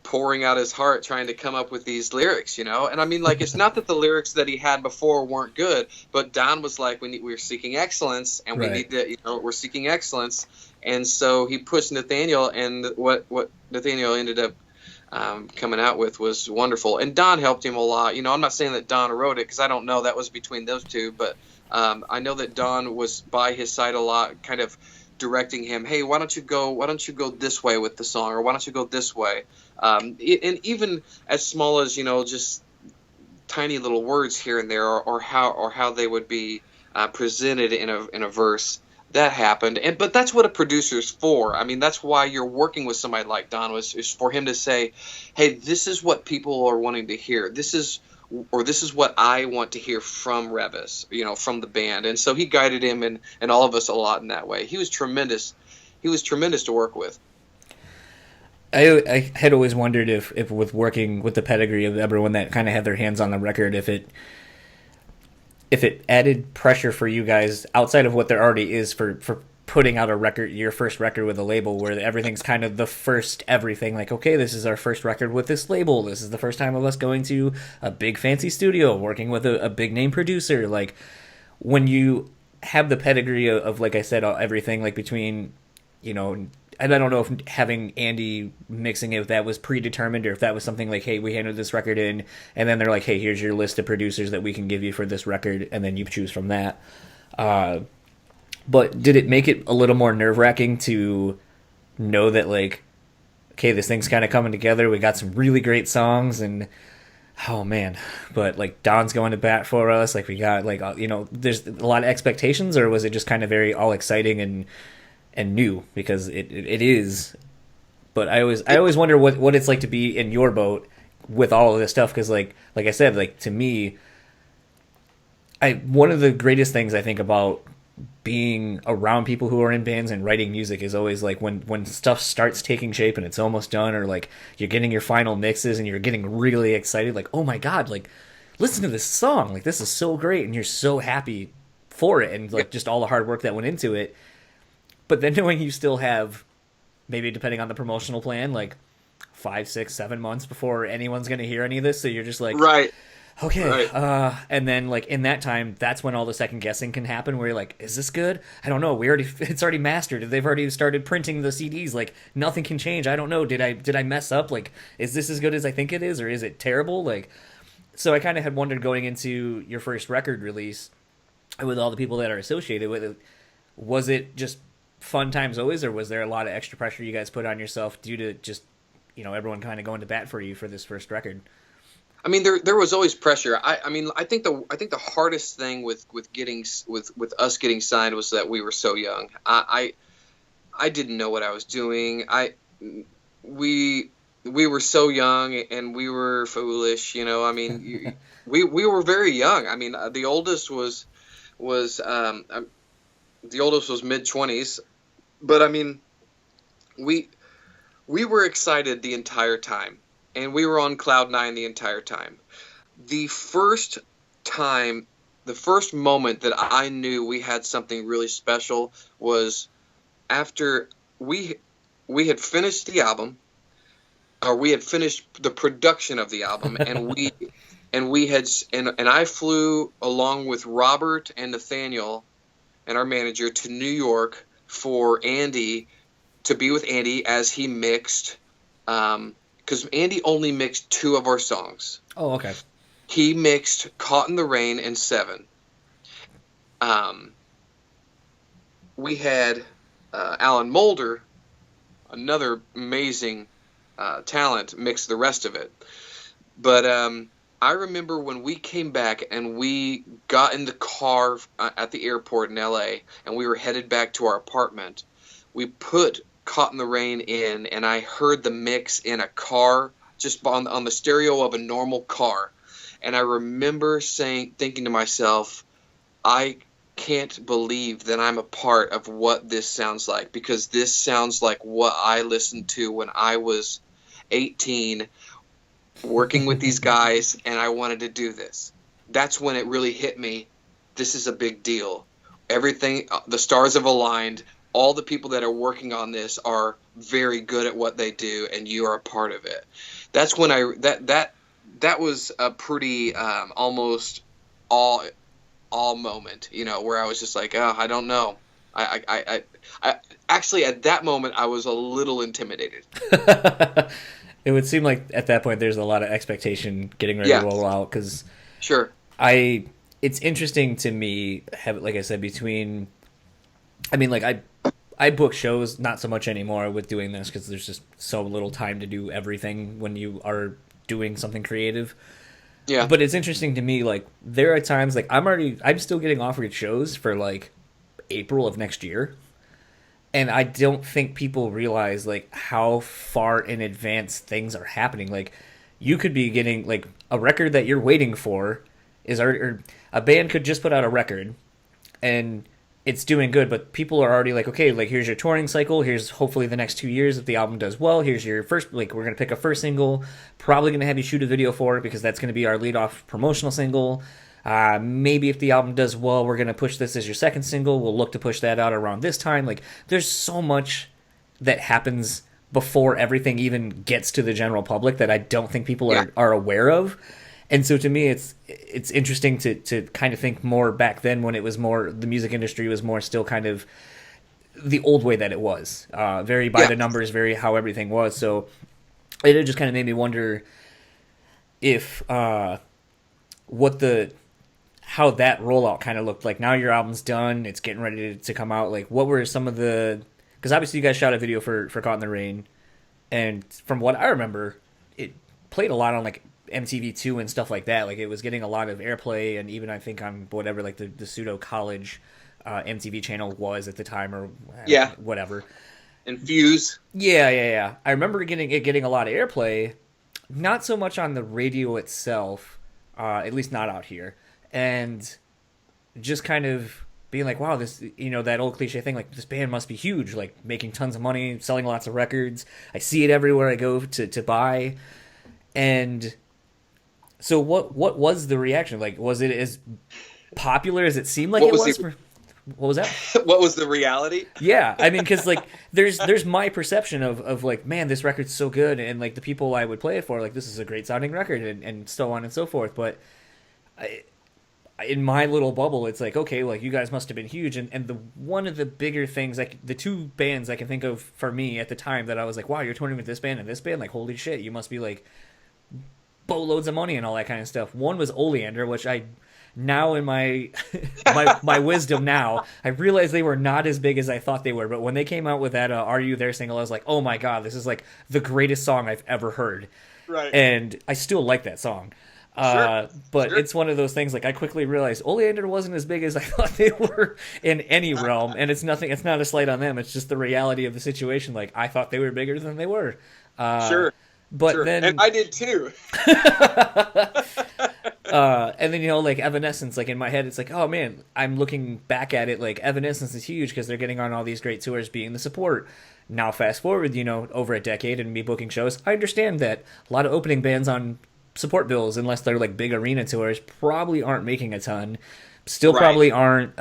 pouring out his heart, trying to come up with these lyrics, you know. And I mean, like, it's not that the lyrics that he had before weren't good, but Don was like, we're seeking excellence, and we need to, you know, we're seeking excellence. And so he pushed Nathaniel, and what Nathaniel ended up coming out with was wonderful. And Don helped him a lot. You know, I'm not saying that Don wrote it, because I don't know, that was between those two, but I know that Don was by his side a lot, kind of directing him, hey, why don't you go this way with the song, or why don't you go this way? And even as small as, you know, just tiny little words here and there, or how they would be presented in a verse. That happened, but that's what a producer's for. I mean, that's why you're working with somebody like Don, is for him to say, "Hey, this is what people are wanting to hear. This is what I want to hear from Revis, from the band." And so he guided him and all of us a lot in that way. He was tremendous. He was tremendous to work with. I had always wondered if with working with the pedigree of everyone that kind of had their hands on the record, if it added pressure for you guys outside of what there already is for putting out a record, your first record with a label, where everything's kind of the first everything. Like, okay, this is our first record with this label. This is the first time of us going to a big fancy studio, working with a big name producer. Like, when you have the pedigree of like I said, everything like between, and I don't know if having Andy mixing it, if that was predetermined or if that was something like, hey, we handed this record in, and then they're like, hey, here's your list of producers that we can give you for this record, and then you choose from that. But did it make it a little more nerve-wracking to know that, like, okay, this thing's kind of coming together, we got some really great songs, and oh man, but like Don's going to bat for us, like we got like, there's a lot of expectations, or was it just kind of very all exciting and new, because it is. But I always wonder what it's like to be in your boat with all of this stuff, because like I said, like to me, one of the greatest things I think about being around people who are in bands and writing music is always like when stuff starts taking shape and it's almost done, or like you're getting your final mixes and you're getting really excited, like, oh my god, like listen to this song, like this is so great, and you're so happy for it, and like just all the hard work that went into it. But then knowing you still have, maybe depending on the promotional plan, like 5, 6, 7 months before anyone's going to hear any of this, so you're just like, right, okay. right. And then like in that time, that's when all the second guessing can happen, where you're like, is this good? I don't know. It's already mastered. They've already started printing the CDs. Like nothing can change. I don't know. Did I mess up? Like, is this as good as I think it is, or is it terrible? Like, so I kind of had wondered going into your first record release with all the people that are associated with it, was it just fun times always, or was there a lot of extra pressure you guys put on yourself due to just everyone kind of going to bat for you for this first record? I mean, there was always pressure. I mean, I think the hardest thing with us getting signed was that we were so young. I didn't know what I was doing. We were so young and we were foolish. I mean, we were very young. I mean, the oldest was mid-20s, but I mean, we were excited the entire time, and we were on cloud nine the entire time. The first moment that I knew we had something really special was after we had finished the album, or we had finished the production of the album, and I flew along with Robert and Nathaniel and our manager to New York for Andy, to be with Andy as he mixed, because Andy only mixed 2 of our songs. Oh, okay. He mixed Caught in the Rain and 7. We had Alan Mulder, another amazing talent, mix the rest of it. But I remember when we came back and we got in the car at the airport in LA and we were headed back to our apartment, we put Caught in the Rain in, and I heard the mix in a car, just on the stereo of a normal car. And I remember thinking to myself, I can't believe that I'm a part of what this sounds like, because this sounds like what I listened to when I was 18, working with these guys, and I wanted to do this. That's when it really hit me. This is a big deal. Everything, the stars have aligned. All the people that are working on this are very good at what they do, and you are a part of it. That's when that was a pretty almost all moment, where I was just like, oh, I don't know. I actually at that moment I was a little intimidated. It would seem like at that point there's a lot of expectation getting ready to roll out, because sure, it's interesting to me, like I said, between, I mean, like I book shows, not so much anymore with doing this, because there's just so little time to do everything when you are doing something creative. Yeah. But it's interesting to me, like, there are times, like, I'm still getting offered shows for, like, April of next year. And I don't think people realize, like, how far in advance things are happening. Like, you could be getting, like, a record that you're waiting for is, or a band could just put out a record and it's doing good, but people are already like, okay, like, here's your touring cycle. Here's hopefully the next 2 years if the album does well. Here's your first, like, we're going to pick a first single, probably going to have you shoot a video for it because that's going to be our lead off promotional single. Maybe if the album does well, we're going to push this as your second single. We'll look to push that out around this time. Like, there's so much that happens before everything even gets to the general public that I don't think people are aware of. And so to me, it's interesting to kind of think more back then when it was more, the music industry was more still kind of the old way that it was, very by the numbers, very how everything was. So it just kind of made me wonder if how that rollout kind of looked like. Now your album's done, it's getting ready to come out. Like, what were some of the, because obviously you guys shot a video for Caught in the Rain, and from what I remember, it played a lot on like MTV2 and stuff like that. Like, it was getting a lot of airplay, and even I think on whatever, like the pseudo college MTV channel was at the time, or whatever. And Fuse. Yeah. I remember getting a lot of airplay, not so much on the radio itself, at least not out here, and just kind of being like, wow, this, that old cliche thing, like, this band must be huge, like, making tons of money, selling lots of records. I see it everywhere I go to buy. And so what was the reaction? Like, was it as popular as it seemed like it was? What was that? What was the reality? Yeah, I mean, because, like, there's my perception of like, man, this record's so good, and like the people I would play it for, like, this is a great sounding record, and so on and so forth. But in my little bubble, it's like, okay, like, you guys must have been huge. And the one of the bigger things, like, the two bands I can think of for me at the time that I was like, wow, you're touring with this band and this band, like, holy shit, you must be like boatloads of money and all that kind of stuff. One was Oleander, which I now in my my wisdom now, I realize they were not as big as I thought they were. But when they came out with that "Are You There" single, I was like, oh my god, this is like the greatest song I've ever heard. Right. And I still like that song. But it's one of those things, like, I quickly realized Oleander wasn't as big as I thought they were in any realm, and it's not a slight on them, it's just the reality of the situation. Like, I thought they were bigger than they were. But then, and I did too. And then, like, Evanescence, like, in my head, it's like, oh man, I'm looking back at it, like, Evanescence is huge because they're getting on all these great tours, being the support. Now fast forward, over a decade and me booking shows, I understand that a lot of opening bands on support bills, unless they're like big arena tours, probably aren't making a ton. Still probably aren't.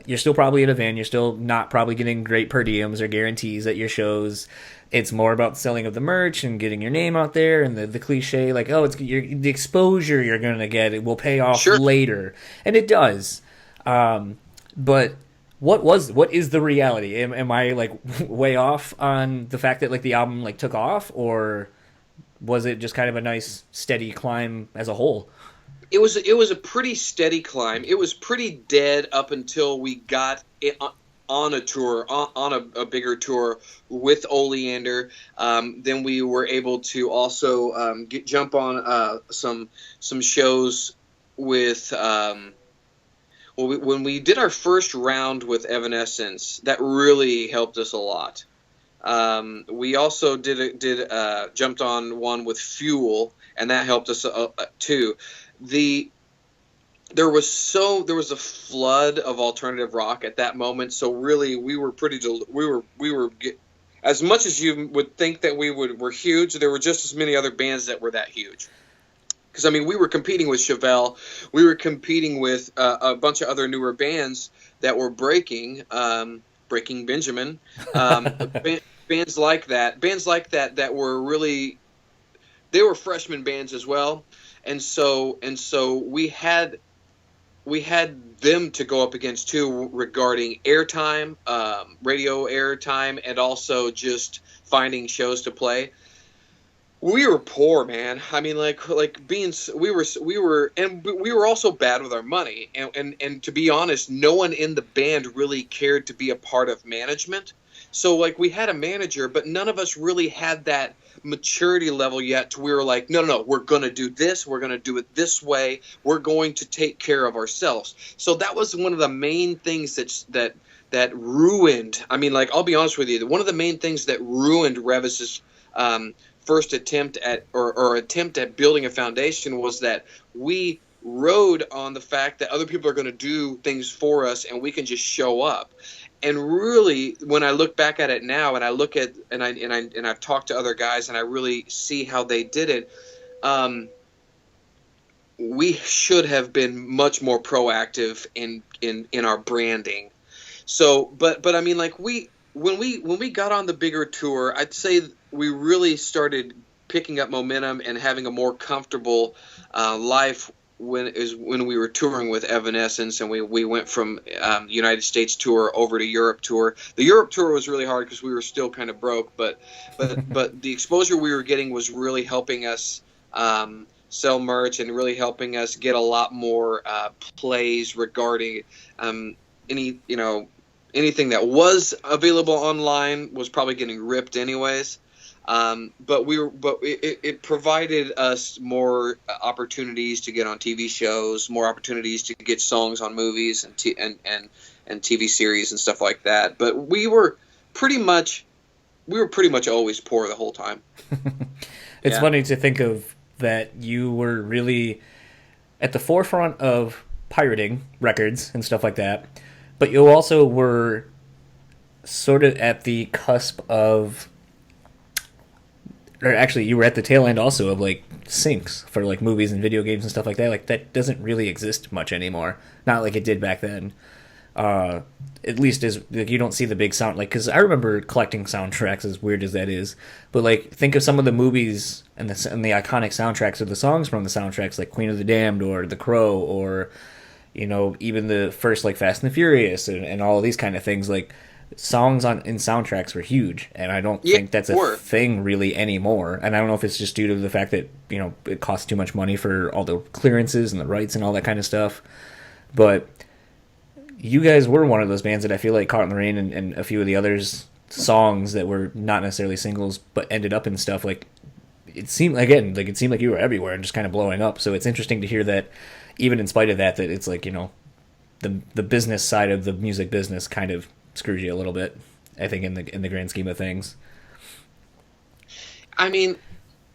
You're still probably in a van. You're still not probably getting great per diems or guarantees at your shows. It's more about the selling of the merch and getting your name out there, and the cliche, like, oh, it's the exposure you're going to get. It will pay off later, and it does. But what is the reality? Am I like way off on the fact that, like, the album, like, took off, or was it just kind of a nice steady climb as a whole? It was a pretty steady climb. It was pretty dead up until we got it on a tour, on a bigger tour with Oleander. Then we were able to also jump on some shows with. When we did our first round with Evanescence, that really helped us a lot. We also jumped on one with Fuel, and that helped us too. There was a flood of alternative rock at that moment, so really we were as much as you would think that we're huge. There were just as many other bands that were that huge. Because, I mean, we were competing with Chevelle, we were competing with a bunch of other newer bands that were breaking Benjamin, bands like that were really, they were freshman bands as well, and so we had them to go up against too, regarding airtime, radio airtime, and also just finding shows to play. We were poor, man. I mean, we were also bad with our money, and to be honest, no one in the band really cared to be a part of management. So, like, we had a manager, but none of us really had that maturity level yet to we were like, no, we're going to do this. We're going to do it this way. We're going to take care of ourselves. So that was one of the main things that ruined. I mean, like, I'll be honest with you. One of the main things that ruined Revis's first attempt at or attempt at building a foundation was that we rode on the fact that other people are going to do things for us and we can just show up. And really, when I look back at it now, and I look at and I've talked to other guys, and I really see how they did it, we should have been much more proactive in our branding. So, but I mean, like, when we got on the bigger tour, I'd say we really started picking up momentum and having a more comfortable life when we were touring with Evanescence, and we went from United States tour over to Europe tour. The Europe tour was really hard because we were still kind of broke, but the exposure we were getting was really helping us sell merch and really helping us get a lot more plays regarding anything that was available online was probably getting ripped anyways. But it provided us more opportunities to get on TV shows, more opportunities to get songs on movies and TV series and stuff like that. But we were pretty much always poor the whole time. It's funny to think of that you were really at the forefront of pirating records and stuff like that, but you also were sort of at the cusp of, or actually you were at the tail end also of like syncs for like movies and video games and stuff like that. Like, that doesn't really exist much anymore. Not like it did back then. At least as like, you don't see the big sound, like, because I remember collecting soundtracks, as weird as that is, but like, think of some of the movies and the iconic soundtracks of the songs from the soundtracks, like Queen of the Damned or The Crow, or even the first like Fast and the Furious and all of these kind of things. Like, songs in soundtracks were huge, and I don't think that's a thing really anymore. And I don't know if it's just due to the fact that it costs too much money for all the clearances and the rights and all that kind of stuff. But you guys were one of those bands that I feel like Caught in the Rain and a few of the others songs that were not necessarily singles but ended up in stuff. Like, it seemed like you were everywhere and just kind of blowing up. So it's interesting to hear that even in spite of that it's like, the business side of the music business kind of screws you a little bit, I think, in the grand scheme of things. I mean,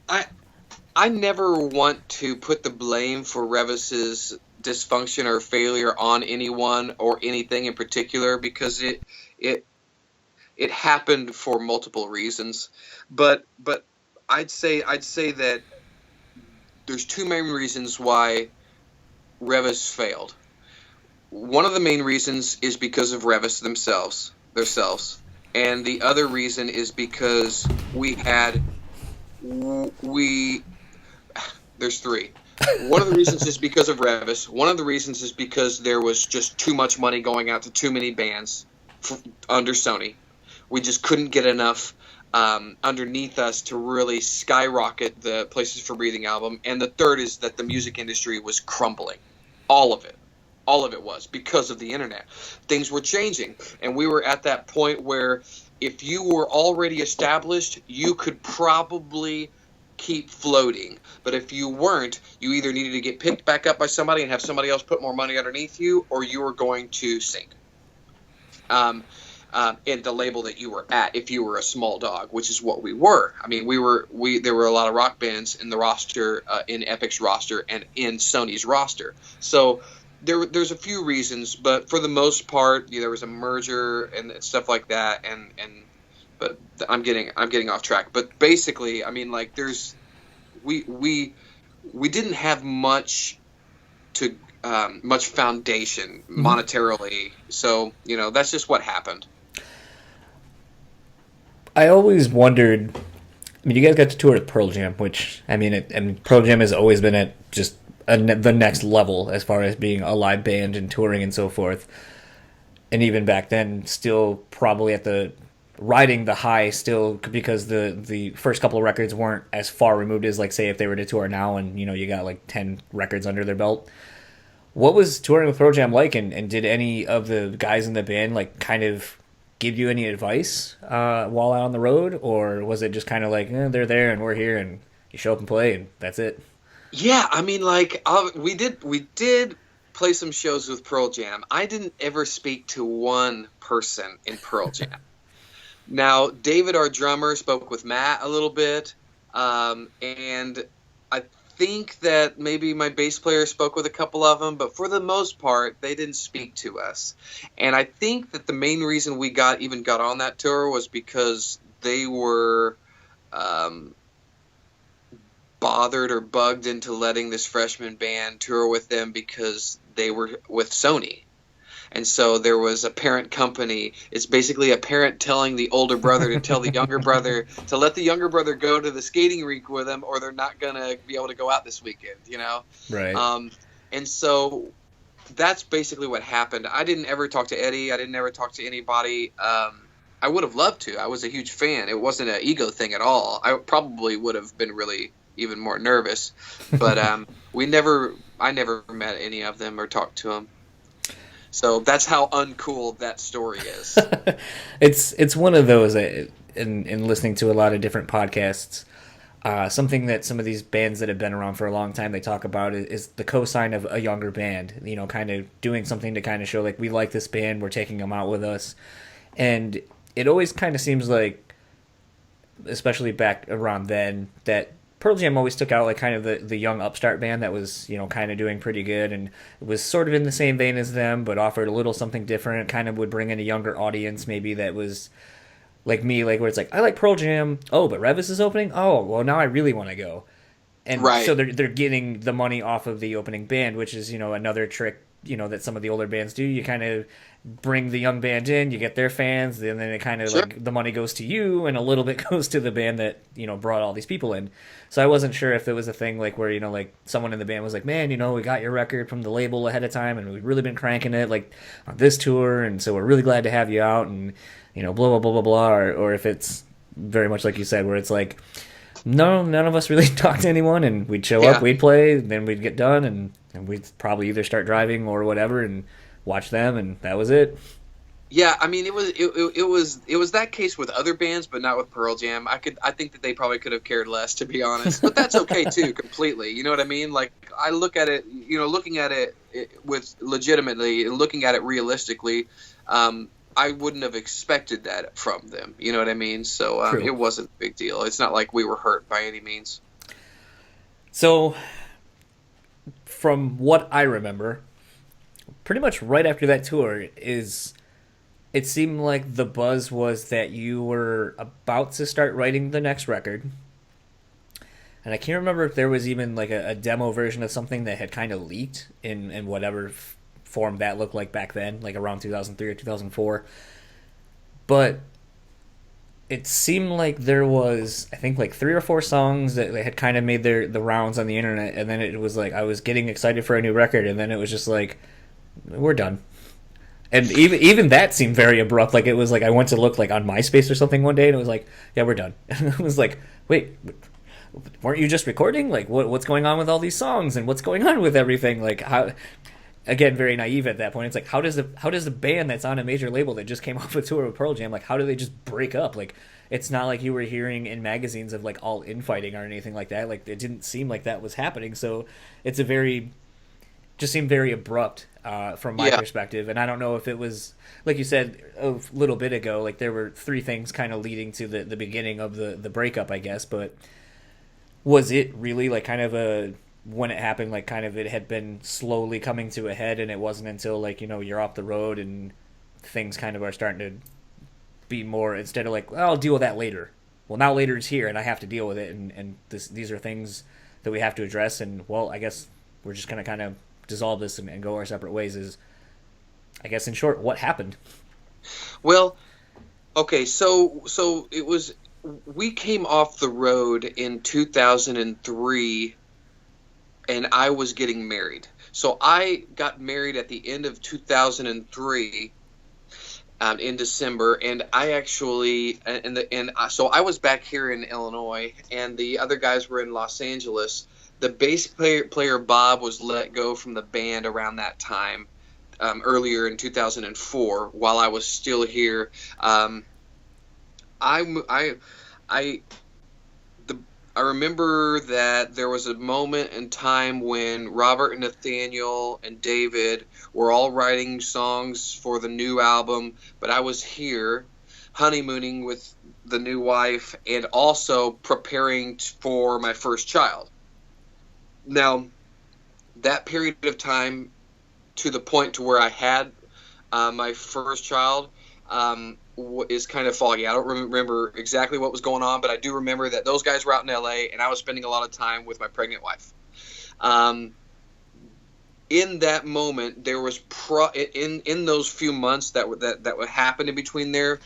I never want to put the blame for Revis's dysfunction or failure on anyone or anything in particular, because it happened for multiple reasons. But I'd say that there's two main reasons why Revis failed. One of the main reasons is because of Revis themselves, and the other reason is because there's three. One of the reasons is because of Revis. One of the reasons is because there was just too much money going out to too many bands under Sony. We just couldn't get enough underneath us to really skyrocket the Places for Breathing album. And the third is that the music industry was crumbling. All of it was because of the internet. Things were changing, and we were at that point where if you were already established, you could probably keep floating. But if you weren't, you either needed to get picked back up by somebody and have somebody else put more money underneath you, or you were going to sink. In the label that you were at, if you were a small dog, which is what we were. I mean, there were a lot of rock bands in the roster, in Epic's roster and in Sony's roster. So there's a few reasons, but for the most part, there was a merger and stuff like that. But I'm getting off track. But basically, I mean, like, we didn't have much foundation monetarily. So that's just what happened. I always wondered. I mean, you guys got to tour with Pearl Jam, which, I mean, and Pearl Jam has always been at just the next level as far as being a live band and touring and so forth. And even back then, still probably at the riding the high still, because the first couple of records weren't as far removed as, like, say, if they were to tour now and, you got like 10 records under their belt. What was touring with Pearl Jam like, and did any of the guys in the band, like, kind of give you any advice while out on the road, or was it just kind of like they're there and we're here and you show up and play and that's it? Yeah, I mean, like we did play some shows with Pearl Jam. I didn't ever speak to one person in Pearl Jam. Now, David, our drummer, spoke with Matt a little bit, and I think that maybe my bass player spoke with a couple of them, but for the most part, they didn't speak to us. And I think that the main reason we got on that tour was because they were bothered or bugged into letting this freshman band tour with them because they were with Sony. And so there was a parent company. It's basically a parent telling the older brother to tell the younger brother to let the younger brother go to the skating rink with them, or they're not going to be able to go out this weekend, you know? Right. And so that's basically what happened. I didn't ever talk to Eddie. I didn't ever talk to anybody. I would have loved to. I was a huge fan. It wasn't an ego thing at all. I probably would have been really even more nervous. But I never met any of them or talked to them. So that's how uncool that story is. It's one of those, in listening to a lot of different podcasts, something that some of these bands that have been around for a long time, they talk about is the cosign of a younger band, you know, kind of doing something to kind of show like, we like this band, we're taking them out with us. And it always kind of seems like, especially back around then, that Pearl Jam always took out like kind of the young upstart band that was, you know, kind of doing pretty good and was sort of in the same vein as them, but offered a little something different, kind of would bring in a younger audience maybe that was like me, like where it's like, I like Pearl Jam. Oh, but Revis is opening? Oh, well, now I really want to go. And right. So they're getting the money off of the opening band, which is, you know, another trick, you know, that some of the older bands do. You kind of bring the young band in, you get their fans, and then it kind of sure. like the money goes to you and a little bit goes to the band that, you know, brought all these people in. So I wasn't sure if it was a thing like where, you know, like someone in the band was like, man, you know, we got your record from the label ahead of time and we've really been cranking it like on this tour, and so we're really glad to have you out, and, you know, blah blah blah blah blah, or if it's very much like you said where it's like, no, none of us really talked to anyone, and we'd show up, we'd play, then we'd get done, and we'd probably either start driving or whatever and watch them, and that was it. Yeah, I mean, it was that case with other bands, but not with Pearl Jam. I think that they probably could have cared less, to be honest. But that's okay too, completely. You know what I mean? Like, I look at it, you know, looking at it with legitimately, looking at it realistically. I wouldn't have expected that from them. You know what I mean? So it wasn't a big deal. It's not like we were hurt by any means. So, from what I remember, pretty much right after that tour it seemed like the buzz was that you were about to start writing the next record. And I can't remember if there was even like a demo version of something that had kind of leaked in whatever form that looked like back then, like around 2003 or 2004. But it seemed like there was, I think, like 3 or 4 songs that had kind of made the rounds on the internet, and then it was like I was getting excited for a new record, and then it was just like, we're done. And even that seemed very abrupt. Like, it was like I went to look like on MySpace or something one day, and it was like, yeah, we're done. And I was like, wait, weren't you just recording? Like, what's going on with all these songs, and what's going on with everything? Like, how? Again, very naive at that point. It's like, how does the band that's on a major label that just came off a tour with Pearl Jam, like, how do they just break up? Like, it's not like you were hearing in magazines of like all infighting or anything like that. Like, it didn't seem like that was happening. So it's just seemed very abrupt from my perspective. And I don't know if it was, like you said a little bit ago, like there were 3 things kind of leading to the beginning of the breakup, I guess. But was it really like kind of when it happened, like kind of it had been slowly coming to a head, and it wasn't until like, you know, you're off the road and things kind of are starting to be more, instead of like, well, I'll deal with that later. Well, now later is here and I have to deal with it, and these are things that we have to address, and well, I guess we're just going to kind of dissolve this and go our separate ways is, I guess, in short, what happened? Well, okay, so it was, we came off the road in 2003, and I was getting married. So I got married at the end of 2003 in December, and I actually so I was back here in Illinois, and the other guys were in Los Angeles. The bass player Bob was let go from the band around that time. earlier in 2004 while I was still here. I I I remember that there was a moment in time when Robert and Nathaniel and David were all writing songs for the new album, but I was here honeymooning with the new wife and also preparing for my first child. Now, that period of time to the point to where I had my first child is kind of foggy. I don't remember exactly what was going on, but I do remember that those guys were out in LA and I was spending a lot of time with my pregnant wife. In that moment, there was in those few months that would happen in between there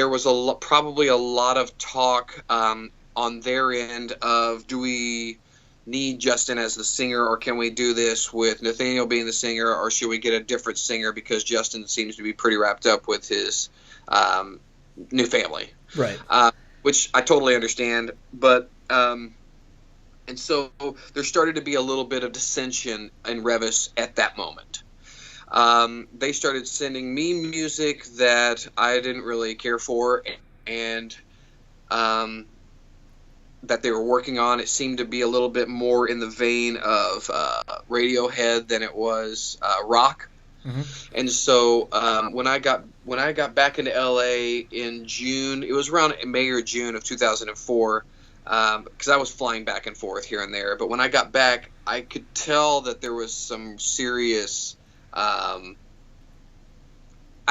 was probably a lot of talk on their end of, do we need Justin as the singer, or can we do this with Nathaniel being the singer, or should we get a different singer because Justin seems to be pretty wrapped up with his new family, right? Which I totally understand, but and so there started to be a little bit of dissension in Revis at that moment. They started sending me music that I didn't really care for, and that they were working on. It seemed to be a little bit more in the vein of Radiohead than it was rock. Mm-hmm. And so when I got back into LA in June, it was around May or June of 2004, because I was flying back and forth here and there. But when I got back, I could tell that there was some serious, I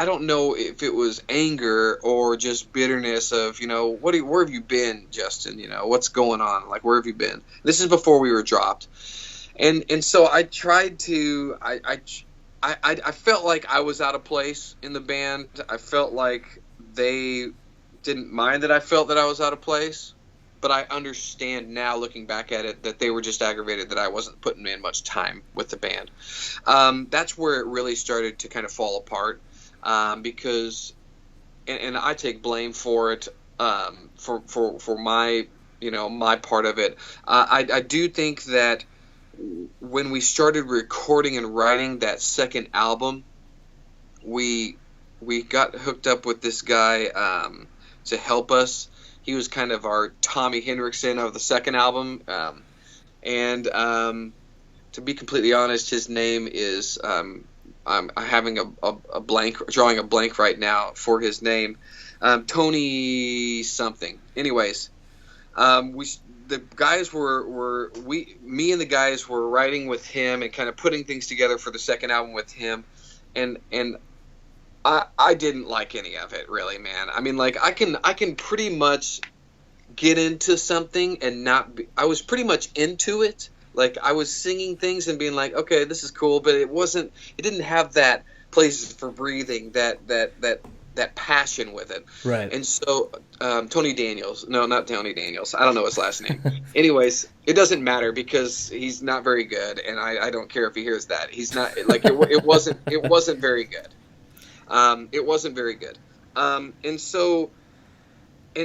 don't know if it was anger or just bitterness of, where have you been, Justin? What's going on? Like, where have you been? This is before we were dropped. And so I tried to, I felt like I was out of place in the band. I felt like they didn't mind that I felt that I was out of place. But I understand now, looking back at it, that they were just aggravated that I wasn't putting in much time with the band. That's where it really started to kind of fall apart. Because, and I take blame for it, for my, my part of it. I do think that when we started recording and writing that second album, we got hooked up with this guy to help us. He was kind of our Tommy Henriksen of the second album, and to be completely honest, his name is I'm having a blank, drawing a blank right now for his name, Tony something. Anyways, the guys me and the guys were writing with him and kind of putting things together for the second album with him, and I didn't like any of it, really, man. I mean, like, I can pretty much get into something and not be, I was pretty much into it. Like, I was singing things and being like, okay, this is cool, but it didn't have that places for breathing, that passion with it. Right. And so Tony Daniels, no, not Tony Daniels, I don't know his last name. Anyways, it doesn't matter because he's not very good, and I don't care if he hears that. He's not, like, it wasn't very good. It wasn't very good. And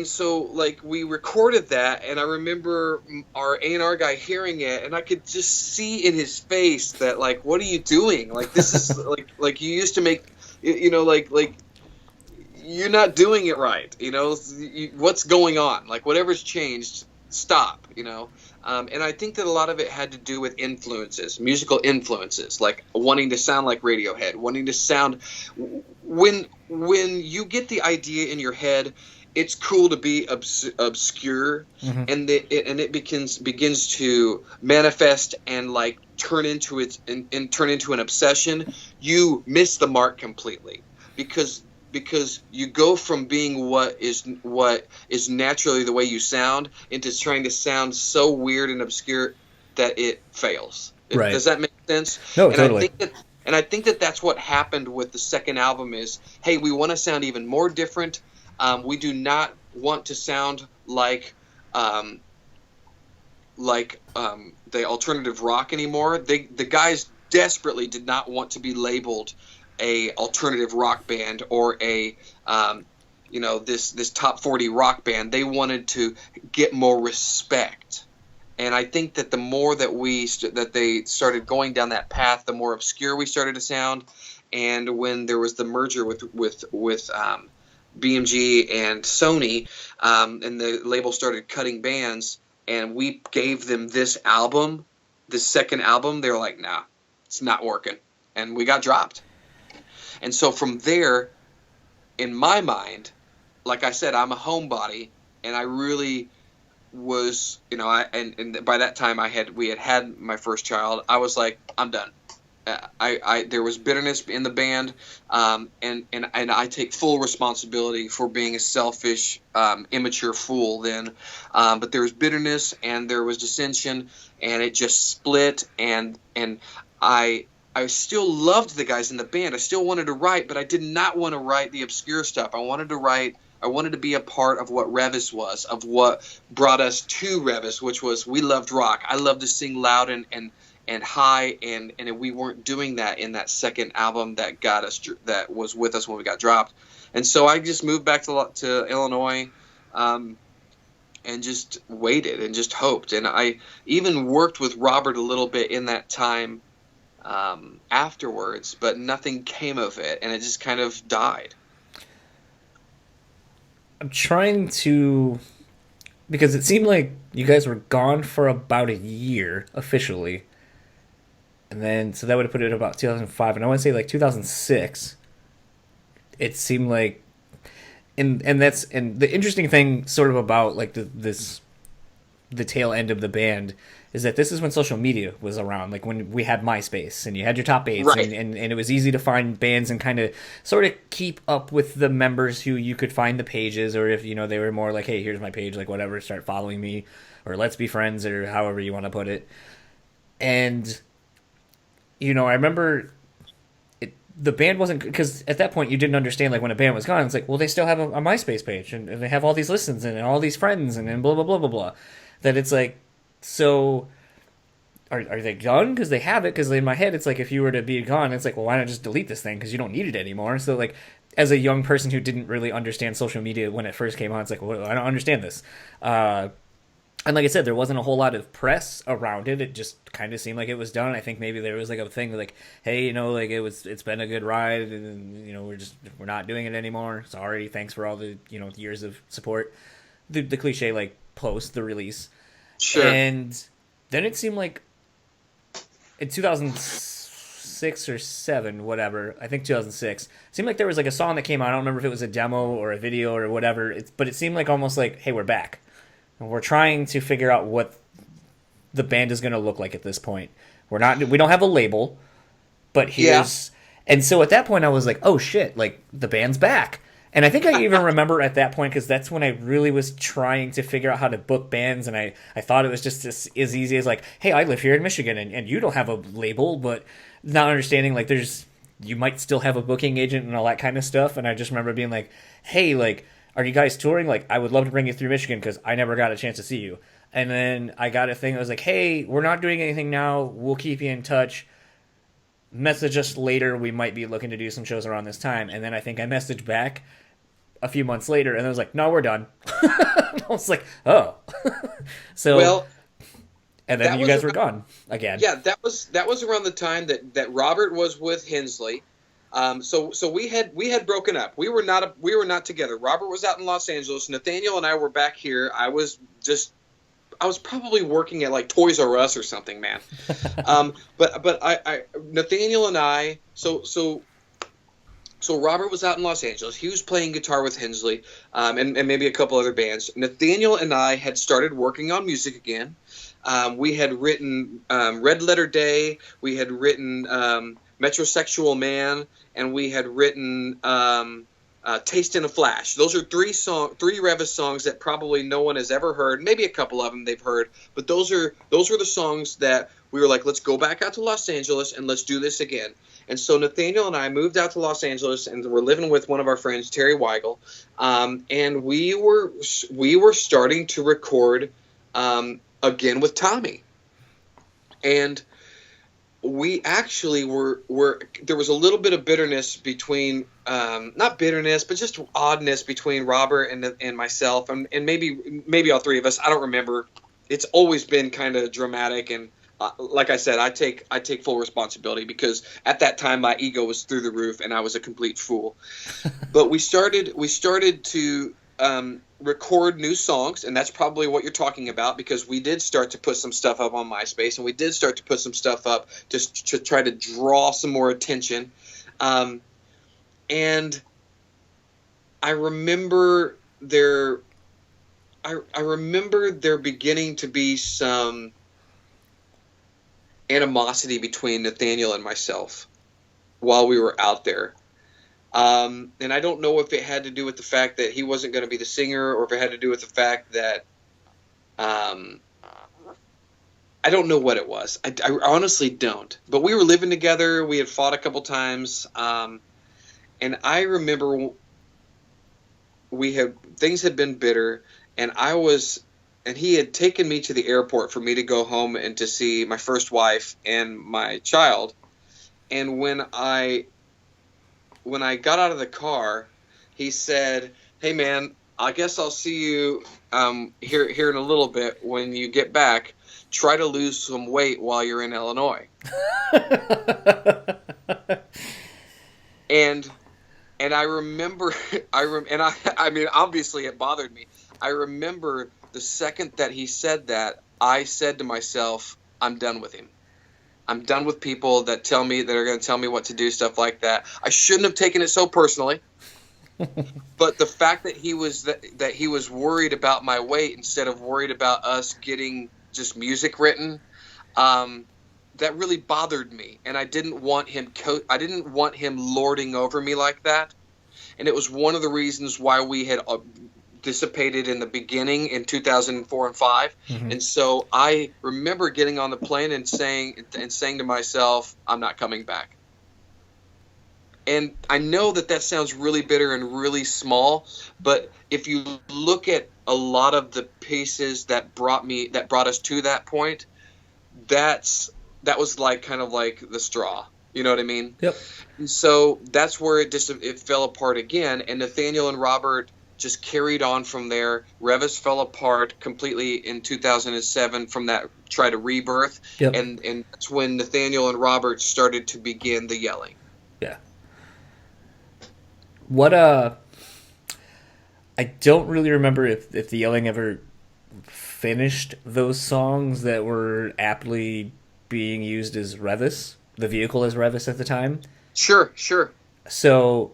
so, like, we recorded that, and I remember our A&R guy hearing it, and I could just see in his face that, like, what are you doing? Like, this is, like you used to make, like, you're not doing it right, what's going on? Like, whatever's changed, stop, And I think that a lot of it had to do with influences, musical influences, like wanting to sound like Radiohead, wanting to sound, when you get the idea in your head, it's cool to be obscure, mm-hmm. and it begins to manifest and, like, turn into an obsession. You miss the mark completely because you go from being what is naturally the way you sound into trying to sound so weird and obscure that it fails. Right. Does that make sense? No, totally. I think that that's what happened with the second album is, hey, we want to sound even more different. We do not want to sound like the alternative rock anymore. The guys desperately did not want to be labeled a alternative rock band or a this top 40 rock band. They wanted to get more respect. And I think that the more that they started going down that path, the more obscure we started to sound. and when there was the merger with BMG and Sony, and the label started cutting bands, and we gave them this album, this second album, they were like, nah, it's not working. And we got dropped. And so from there, in my mind, like I said, I'm a homebody, and I really was, and by that time we had my first child. I was like, I'm done. There was bitterness in the band, and I take full responsibility for being a selfish, immature fool then. But there was bitterness and there was dissension, and it just split. And I still loved the guys in the band. I still wanted to write, but I did not want to write the obscure stuff. I wanted to be a part of what Revis was, of what brought us to Revis, which was we loved rock. I loved to sing loud and high, and we weren't doing that in that second album that was with us when we got dropped. And so I just moved back to Illinois, and just waited and just hoped. And I even worked with Robert a little bit in that time afterwards, but nothing came of it, and it just kind of died. I'm trying to, because it seemed like you guys were gone for about a year officially. And then, so that would have put it at about 2005. And I want to say like 2006, it seemed like, and the interesting thing sort of about like the tail end of the band is that this is when social media was around, like when we had MySpace and you had your top eights, right. and it was easy to find bands and kind of sort of keep up with the members who you could find the pages, or if, they were more like, hey, here's my page, like whatever, start following me, or let's be friends, or however you want to put it. And I remember the band wasn't, because at that point you didn't understand, like when a band was gone, it's like, well, they still have a MySpace page and they have all these listens and all these friends and blah, blah, blah, blah, blah. That it's like, so are they done? Because they have it. Because in my head, it's like if you were to be gone, it's like, well, why not just delete this thing? Because you don't need it anymore. So like, as a young person who didn't really understand social media when it first came on, it's like, well, I don't understand this. And like I said, there wasn't a whole lot of press around it. It just kind of seemed like it was done. I think maybe there was like a thing like, hey, like it's been a good ride, and we're not doing it anymore. Sorry, thanks for all the years of support. The cliche like post the release. Sure. And then it seemed like in 2006 or 7, whatever, I think 2006, it seemed like there was like a song that came out. I don't remember if it was a demo or a video or whatever. But it seemed like almost like, hey, we're back. And we're trying to figure out what the band is going to look like at this point. We don't have a label, but here's... Yeah. And so at that point I was like, oh shit, like the band's back. And I think I even remember at that point, because that's when I really was trying to figure out how to book bands, and I thought it was just as easy as like, hey, I live here in Michigan, and you don't have a label, but not understanding like you might still have a booking agent and all that kind of stuff. And I just remember being like, hey, like, are you guys touring? Like, I would love to bring you through Michigan because I never got a chance to see you. And then I got a thing that was like, hey, we're not doing anything now. We'll keep you in touch. Message us later. We might be looking to do some shows around this time. And then I think I messaged back a few months later, and I was like, no, we're done. I was like, oh. So, well, and then you guys were gone again. Yeah, that was around the time that Robert was with Hensley. So we had broken up. We were not together. Robert was out in Los Angeles. Nathaniel and I were back here. I was probably working at like Toys R Us or something, man. But Nathaniel and I, so Robert was out in Los Angeles. He was playing guitar with Hensley, and maybe a couple other bands. Nathaniel and I had started working on music again. We had written Red Letter Day. We had written Metrosexual Man, and we had written Taste in a Flash. Those are three Revis songs that probably no one has ever heard. Maybe a couple of them they've heard, but those are the songs that we were like, let's go back out to Los Angeles and let's do this again. And so Nathaniel and I moved out to Los Angeles, and we're living with one of our friends, Terry Weigel, and we were starting to record again with Tommy, and we actually were there was a little bit of bitterness between not bitterness, but just oddness between Robert and myself, and maybe all three of us. I don't remember. It's always been kind of dramatic and like I said, I take full responsibility because at that time my ego was through the roof and I was a complete fool. But we started to record new songs, and that's probably what you're talking about, because we did start to put some stuff up on MySpace, and we did start to put some stuff up just to try to draw some more attention. And I remember I remember there beginning to be some animosity between Nathaniel and myself while we were out there. And I don't know if it had to do with the fact that he wasn't going to be the singer, or if it had to do with the fact that I don't know what it was. I honestly don't. But we were living together. We had fought a couple times. And I remember things had been bitter, and he had taken me to the airport for me to go home and to see my first wife and my child. And when I got out of the car, he said, "Hey man, I guess I'll see you here in a little bit. When you get back, try to lose some weight while you're in Illinois." And I remember, I mean, obviously it bothered me. I remember the second that he said that, I said to myself, I'm done with him. I'm done with people that are going to tell me what to do, stuff like that. I shouldn't have taken it so personally. But the fact that he was worried about my weight instead of worried about us getting just music written, that really bothered me, and I didn't want him lording over me like that. And it was one of the reasons why we had dissipated in the beginning in 2004 and 5. Mm-hmm. And so I remember getting on the plane and saying to myself, I'm not coming back. And I know that sounds really bitter and really small, but if you look at a lot of the pieces that brought us to that point, that was kind of like the straw. You know what I mean? Yep. And so that's where it fell apart again, and Nathaniel and Robert just carried on from there. Revis fell apart completely in 2007 from that try to rebirth. Yep. And that's when Nathaniel and Robert started to begin the yelling. Yeah. What I don't really remember if the yelling ever finished those songs that were aptly being used as Revis, the vehicle as Revis at the time. Sure. So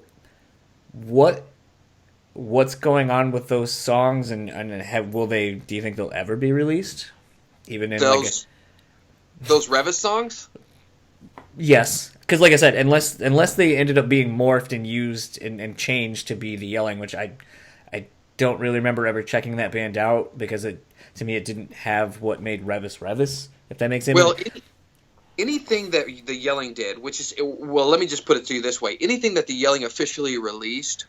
what's going on with those songs, and do you think they'll ever be released? Even in those Revis songs? Yes, because like I said, unless they ended up being morphed and used and changed to be the yelling, which I don't really remember ever checking that band out, because to me it didn't have what made Revis, if that makes any sense. Well, anything that the yelling did, let me just put it to you this way: anything that the yelling officially released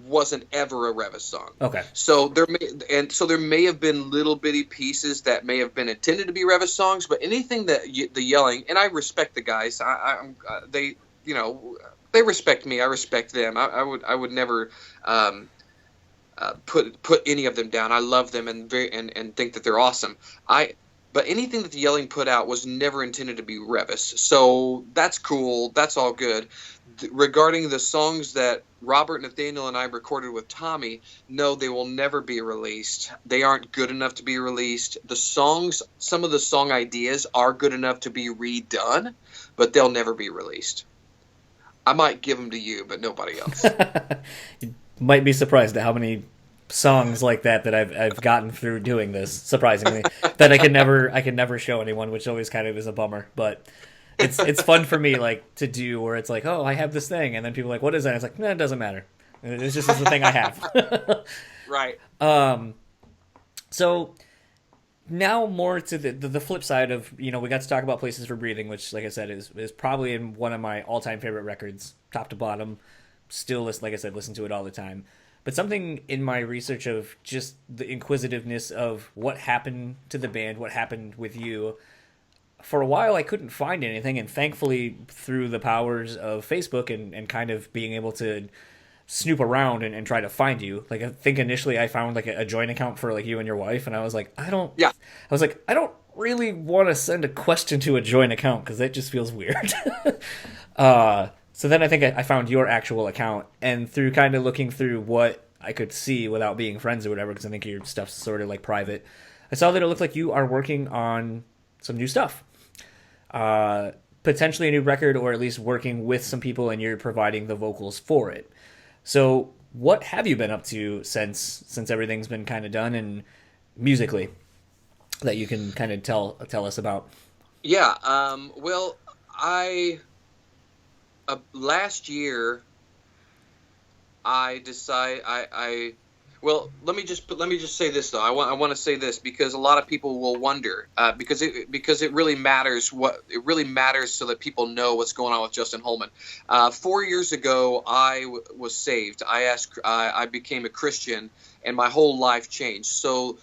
wasn't ever a Revis song. Okay. So there may have been little bitty pieces that may have been intended to be Revis songs, but anything that the yelling, and I respect the guys. They respect me. I respect them. I would never put any of them down. I love them and think that they're awesome. But anything that the yelling put out was never intended to be Revis. So that's cool. That's all good. Regarding the songs that Robert, Nathaniel, and I recorded with Tommy, no, they will never be released. They aren't good enough to be released. The songs, some of the song ideas are good enough to be redone, but they'll never be released. I might give them to you, but nobody else. You might be surprised at how many songs like that I've gotten through doing this, surprisingly, that I can never show anyone, which always kind of is a bummer. But it's fun for me, like, to do, where it's like, oh, I have this thing, and then people are like, what is that? It's like, it doesn't matter. It's just the thing I have. Right. So now more to the flip side of, we got to talk about Places for Breathing, which, like I said, is probably in one of my all-time favorite records, top to bottom. Still, listen to it all the time. But something in my research of just the inquisitiveness of what happened to the band, what happened with you, for a while I couldn't find anything, and thankfully through the powers of Facebook and kind of being able to snoop around and try to find you. Like, I think initially I found like a joint account for like you and your wife, and I was like, I don't really want to send a question to a joint account because that just feels weird. So then I think I found your actual account, and through kind of looking through what I could see without being friends or whatever, because I think your stuff's sort of like private, I saw that it looked like you are working on some new stuff. Potentially a new record, or at least working with some people, and you're providing the vocals for it. So, what have you been up to since everything's been kind of done, and musically that you can kind of tell us about? Yeah. Well, I last year I decide I well, let me just say this though. I want to say this because a lot of people will wonder because it really matters so that people know what's going on with Justin Holman. 4 years ago, I was saved. I became a Christian, and my whole life changed. So,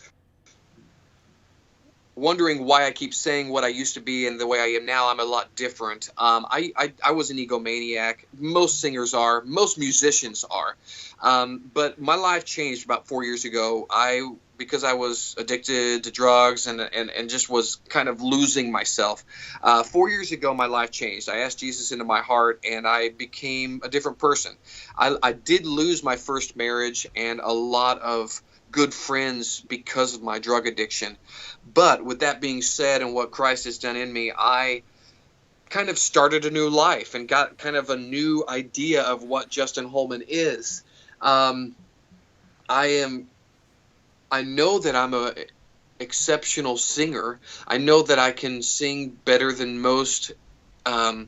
wondering why I keep saying what I used to be and the way I am now, I'm a lot different. I was an egomaniac. Most singers are. Most musicians are. But my life changed about 4 years ago. Because I was addicted to drugs and just was kind of losing myself. 4 years ago, my life changed. I asked Jesus into my heart, and I became a different person. I did lose my first marriage and a lot of good friends because of my drug addiction. But with that being said, and what Christ has done in me, I kind of started a new life and got kind of a new idea of what Justin Holman is. I know that I'm a exceptional singer. I know that I can sing better than most. I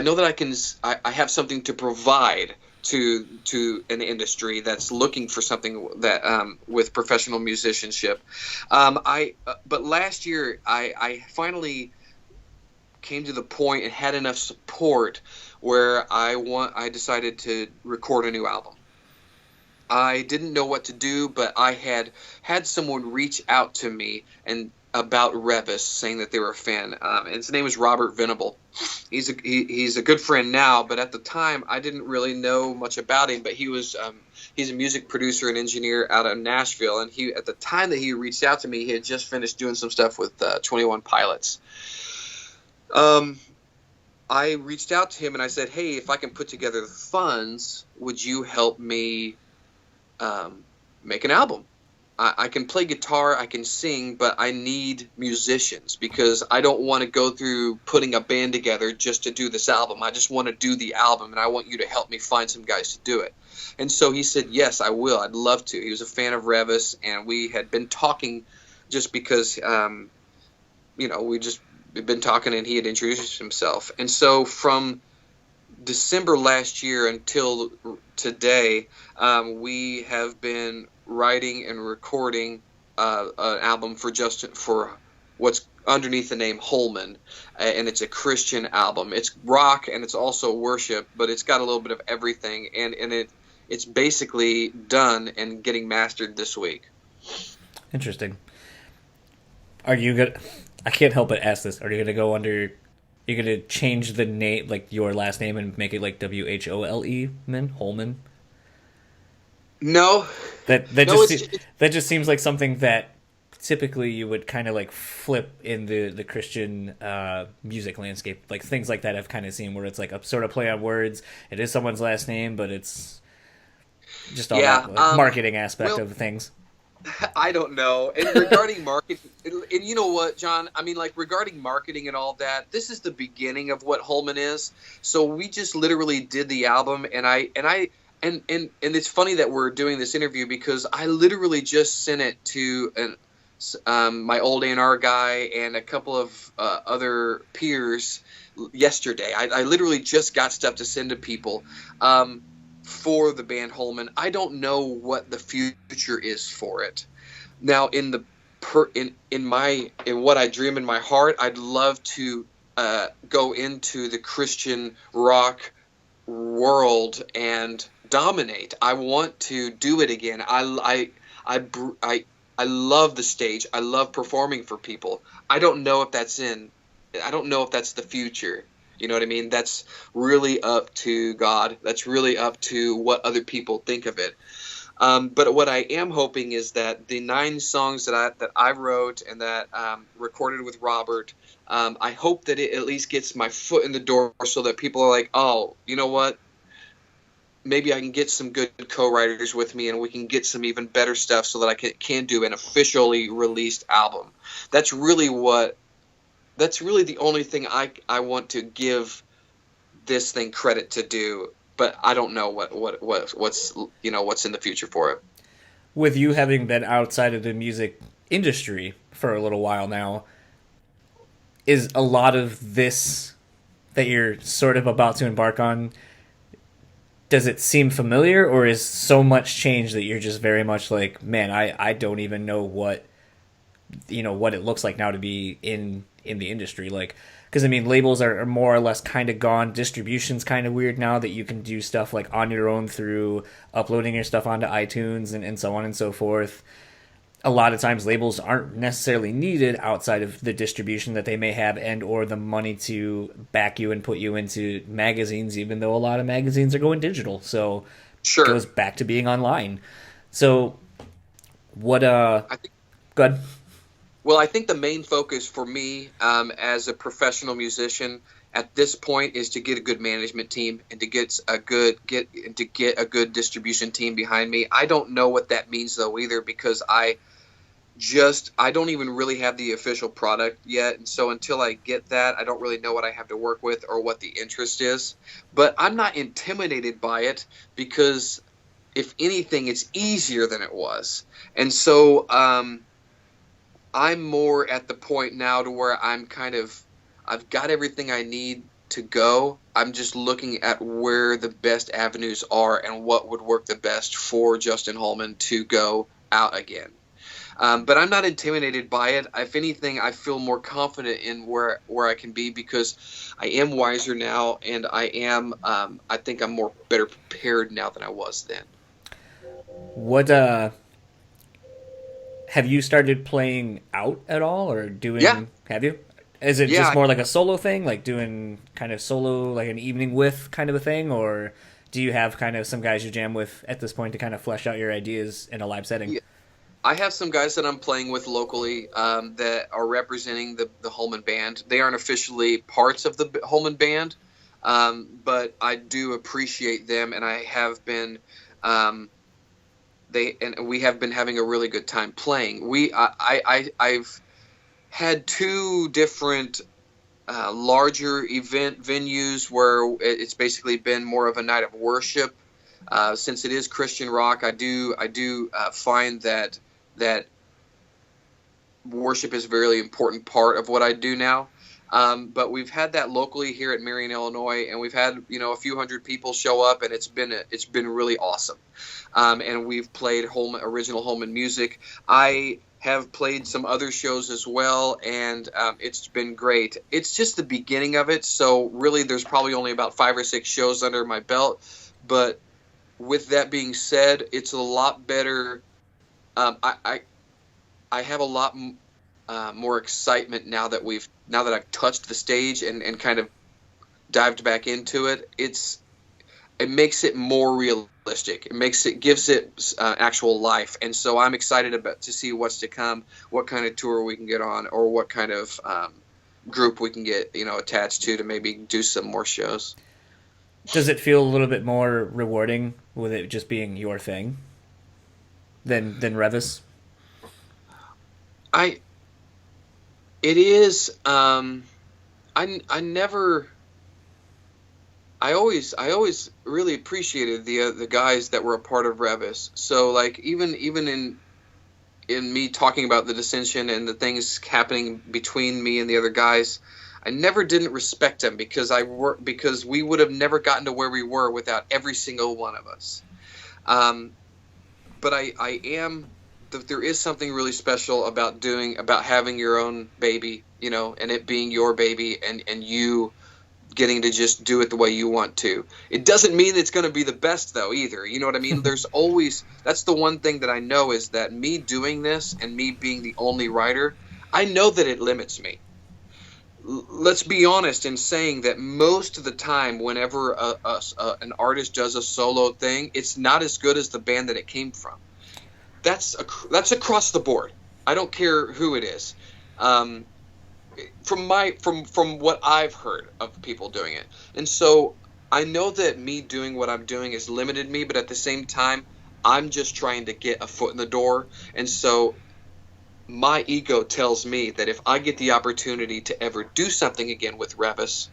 know that I have something to provide to an industry that's looking for something that with professional musicianship. But last year I finally came to the point and had enough support where I decided to record a new album. I didn't know what to do, but I had someone reach out to me and about Revis, saying that they were a fan. And his name is Robert Venable. He's a good friend now, but at the time I didn't really know much about him. But he's a music producer and engineer out of Nashville, and at the time that he reached out to me, he had just finished doing some stuff with 21 Pilots. I reached out to him and I said, "Hey, if I can put together the funds, would you help me make an album? I can play guitar, I can sing, but I need musicians because I don't want to go through putting a band together just to do this album. I just want to do the album, and I want you to help me find some guys to do it." And so he said, "Yes, I will. I'd love to." He was a fan of Revis, and we had been talking just because, we'd been talking, and he had introduced himself. And so from December last year until today, we have been writing and recording an album for what's underneath the name Holman, and it's a Christian album. It's rock and it's also worship, but it's got a little bit of everything, and it's basically done and getting mastered this week. Interesting. Are you gonna? I can't help but ask this. Are you gonna go under? You're gonna change the name, like your last name, and make it like Whole, man, Holman? No, that just seems like something that typically you would kind of like flip in the Christian music landscape. Like things like that I've kind of seen where it's like a sort of play on words. It is someone's last name, but it's just all that like, marketing aspect of things. I don't know. And regarding marketing, and you know what, John? I mean, like regarding marketing and all that, this is the beginning of what Holman is. So we just literally did the album, and it's funny that we're doing this interview because I literally just sent it to my old A&R guy and a couple of other peers yesterday. I literally just got stuff to send to people. For the band Holman. I don't know what the future is for it. Now, in what I dream in my heart, I'd love to go into the Christian rock world and dominate. I want to do it again. I love the stage. I love performing for people. I don't know if that's the future. You know what I mean? That's really up to God. That's really up to what other people think of it. But what I am hoping is that the 9 songs that I wrote and that recorded with Robert, I hope that it at least gets my foot in the door so that people are like, oh, you know what? Maybe I can get some good co-writers with me and we can get some even better stuff so that I can do an officially released album. That's really the only thing I want to give this thing credit to do, but I don't know what's in the future for it. With you having been outside of the music industry for a little while now, is a lot of this that you're sort of about to embark on, does it seem familiar, or is so much change that you're just very much like, man, I don't even know what it looks like now to be in the industry, like, because I mean labels are more or less kind of gone, distribution's kind of weird now that you can do stuff like on your own through uploading your stuff onto iTunes and so on and so forth. A lot of times labels aren't necessarily needed outside of the distribution that they may have and or the money to back you and put you into magazines, even though a lot of magazines are going digital, so it Sure. goes back to being online. So what I think good. Well, I think the main focus for me as a professional musician at this point is to get a good management team and to get a good distribution team behind me. I don't know what that means though either, because I don't even really have the official product yet, and so until I get that, I don't really know what I have to work with or what the interest is. But I'm not intimidated by it because if anything, it's easier than it was, and so I'm more at the point now to where I've got everything I need to go. I'm just looking at where the best avenues are and what would work the best for Justin Holman to go out again. But I'm not intimidated by it. If anything, I feel more confident in where I can be because I am wiser now, and I think I'm better prepared now than I was then. What have you started playing out at all, or Yeah, doing? Have you? Is it just yeah. more like a solo thing, like doing kind of solo, like an evening with kind of a thing, or do you have kind of some guys you jam with at this point to kind of flesh out your ideas in a live setting? Yeah. I have some guys that I'm playing with locally that are representing the Holman band. They aren't officially parts of the Holman band, but I do appreciate them, and I have been. We have been having a really good time playing. I've had 2 different larger event venues where it's basically been more of a night of worship. Since it is Christian rock, I do find that worship is a very important part of what I do now. But we've had that locally here at Marion, Illinois, and we've had a few hundred people show up, and it's been really awesome. And we've played original Holman music. I have played some other shows as well, and it's been great. It's just the beginning of it, so really there's probably only about 5 or 6 shows under my belt. But with that being said, it's a lot better. I have a lot more excitement now that I've touched the stage and kind of dived back into it. It makes it more realistic. Gives it actual life, and so I'm excited to see what's to come, what kind of tour we can get on, or what kind of group we can get attached to maybe do some more shows. Does it feel a little bit more rewarding with it just being your thing than Revis? I It is. I never. I always really appreciated the guys that were a part of Revis. So like even in me talking about the dissension and the things happening between me and the other guys, I never didn't respect them because we would have never gotten to where we were without every single one of us. Um, but I am there is something really special about having your own baby, and it being your baby and you getting to just do it the way you want to. It doesn't mean it's going to be the best though either. You know what I mean? That's the one thing that I know is that me doing this and me being the only writer, I know that it limits me. let's be honest in saying that most of the time, whenever an artist does a solo thing, it's not as good as the band that it came from. That's across the board. I don't care who it is. Um, from what I've heard of people doing it, and so I know that me doing what I'm doing has limited me, but at the same time, I'm just trying to get a foot in the door, and so my ego tells me that if I get the opportunity to ever do something again with Revis,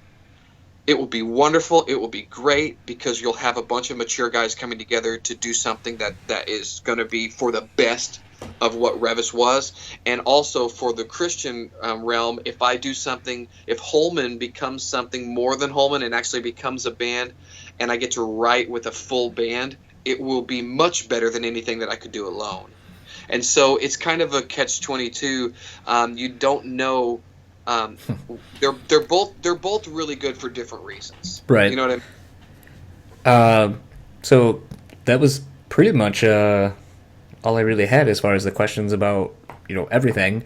it will be wonderful. It will be great because you'll have a bunch of mature guys coming together to do something that is going to be for the best of what Revis was. And also for the Christian realm, if I do something, if Holman becomes something more than Holman and actually becomes a band and I get to write with a full band, it will be much better than anything that I could do alone. And so it's kind of a catch-22. You don't know. They're both really good for different reasons. Right. You know what I mean? So that was pretty much all I really had as far as the questions about everything.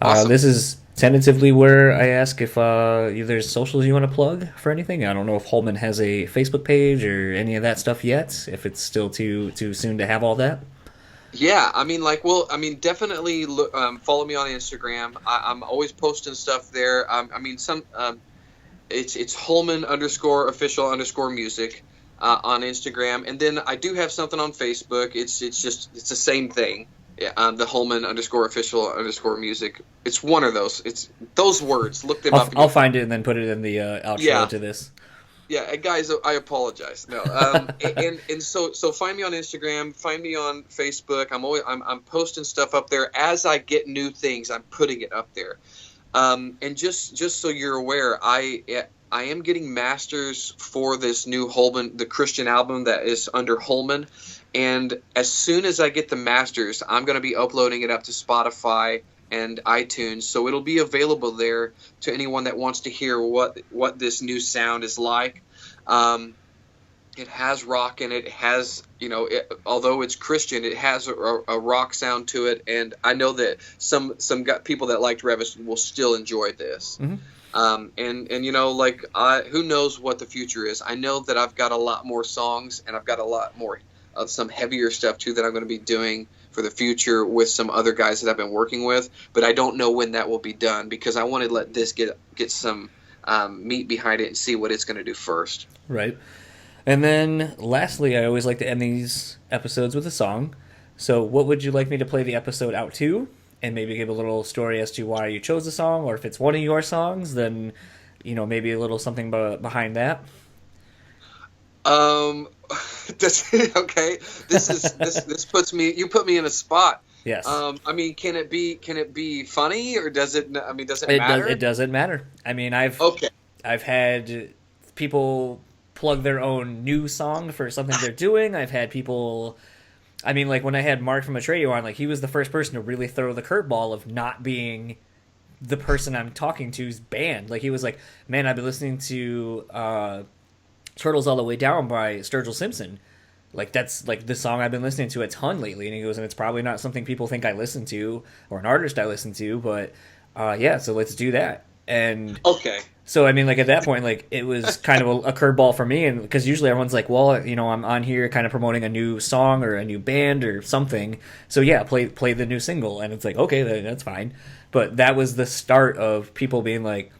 Awesome. This is tentatively where I ask if there's socials you want to plug for anything. I don't know if Holman has a Facebook page or any of that stuff yet. If it's still too soon to have all that. Yeah, I mean, definitely follow me on Instagram. I'm always posting stuff there. It's Holman _official _ music on Instagram, and then I do have something on Facebook. It's the same thing. Yeah, the Holman _official _ music. It's one of those. It's those words. Look them up. I'll find it and then put it in the outro to this. Yeah, guys, I apologize. No, and so find me on Instagram, find me on Facebook. I'm posting stuff up there as I get new things. I'm putting it up there, and just so you're aware, I am getting masters for this new Holman, the Christian album that is under Holman, and as soon as I get the masters, I'm going to be uploading it up to Spotify and iTunes, so it'll be available there to anyone that wants to hear what this new sound is like. It has rock in it. It has, although it's Christian, it has a rock sound to it, and I know that some people that liked Revis will still enjoy this. Mm-hmm. And who knows what the future is? I know that I've got a lot more songs, and I've got a lot more of some heavier stuff too that I'm going to be doing for the future with some other guys that I've been working with, but I don't know when that will be done because I want to let this get some meat behind it and see what it's going to do first. Right. And then lastly, I always like to end these episodes with a song. So what would you like me to play the episode out to? And maybe give a little story as to why you chose the song, or if it's one of your songs, then maybe a little something behind that. Okay. This puts me. You put me in a spot. Yes. Can it be funny, or does it? Does it matter? It doesn't matter. I've had people plug their own new song for something they're doing. I've had people. When I had Mark from Atreyu on, he was the first person to really throw the curveball of not being the person I'm talking to's band. He was like, "Man, I've been listening to Turtles All the Way Down by Sturgill Simpson. That's the song I've been listening to a ton lately." And he goes, "And it's probably not something people think I listen to or an artist I listen to, but so let's do that." And okay. So at that point, it was kind of a curveball for me, and because usually everyone's like, "Well, I'm on here kind of promoting a new song or a new band or something, so yeah, play the new single," and it's like, okay, that's fine. But that was the start of people being like,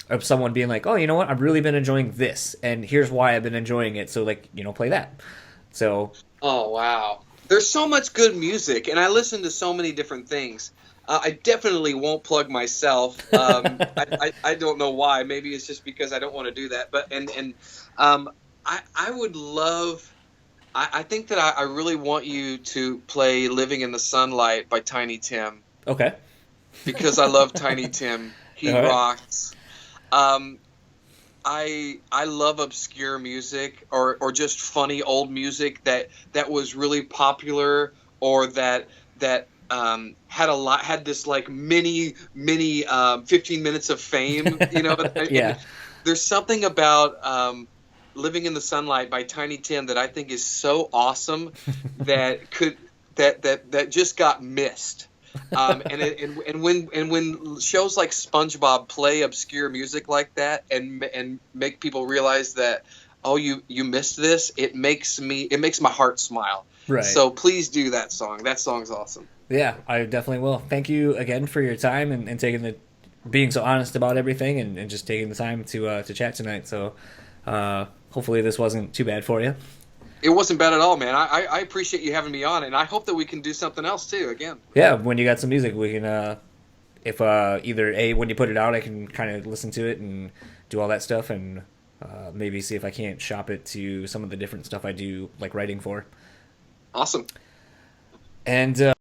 of someone being like, "Oh, you know what? I've really been enjoying this, and here's why I've been enjoying it. So play that." So. Oh wow, there's so much good music, and I listen to so many different things. I definitely won't plug myself. I don't know why. Maybe it's just because I don't want to do that. But I would love. I think that I really want you to play "Living in the Sunlight" by Tiny Tim. Okay. Because I love Tiny Tim. He rocks. I love obscure music or just funny old music that was really popular or that had this mini 15 minutes of fame, Yeah. There's something about "Living in the Sunlight" by Tiny Tim that I think is so awesome that just got missed. And when shows like SpongeBob play obscure music like that and make people realize that, oh, you missed this, it makes my heart smile. Right. So please do that song. That song's awesome. Yeah, I definitely will. Thank you again for your time and taking the being so honest about everything and just taking the time to chat tonight. So hopefully this wasn't too bad for you. It wasn't bad at all, man. I appreciate you having me on, and I hope that we can do something else too. Again, Yeah, when you got some music, we can if either a when you put it out, I can kind of listen to it and do all that stuff, and maybe see if I can't shop it to some of the different stuff I do, like writing for. awesome. And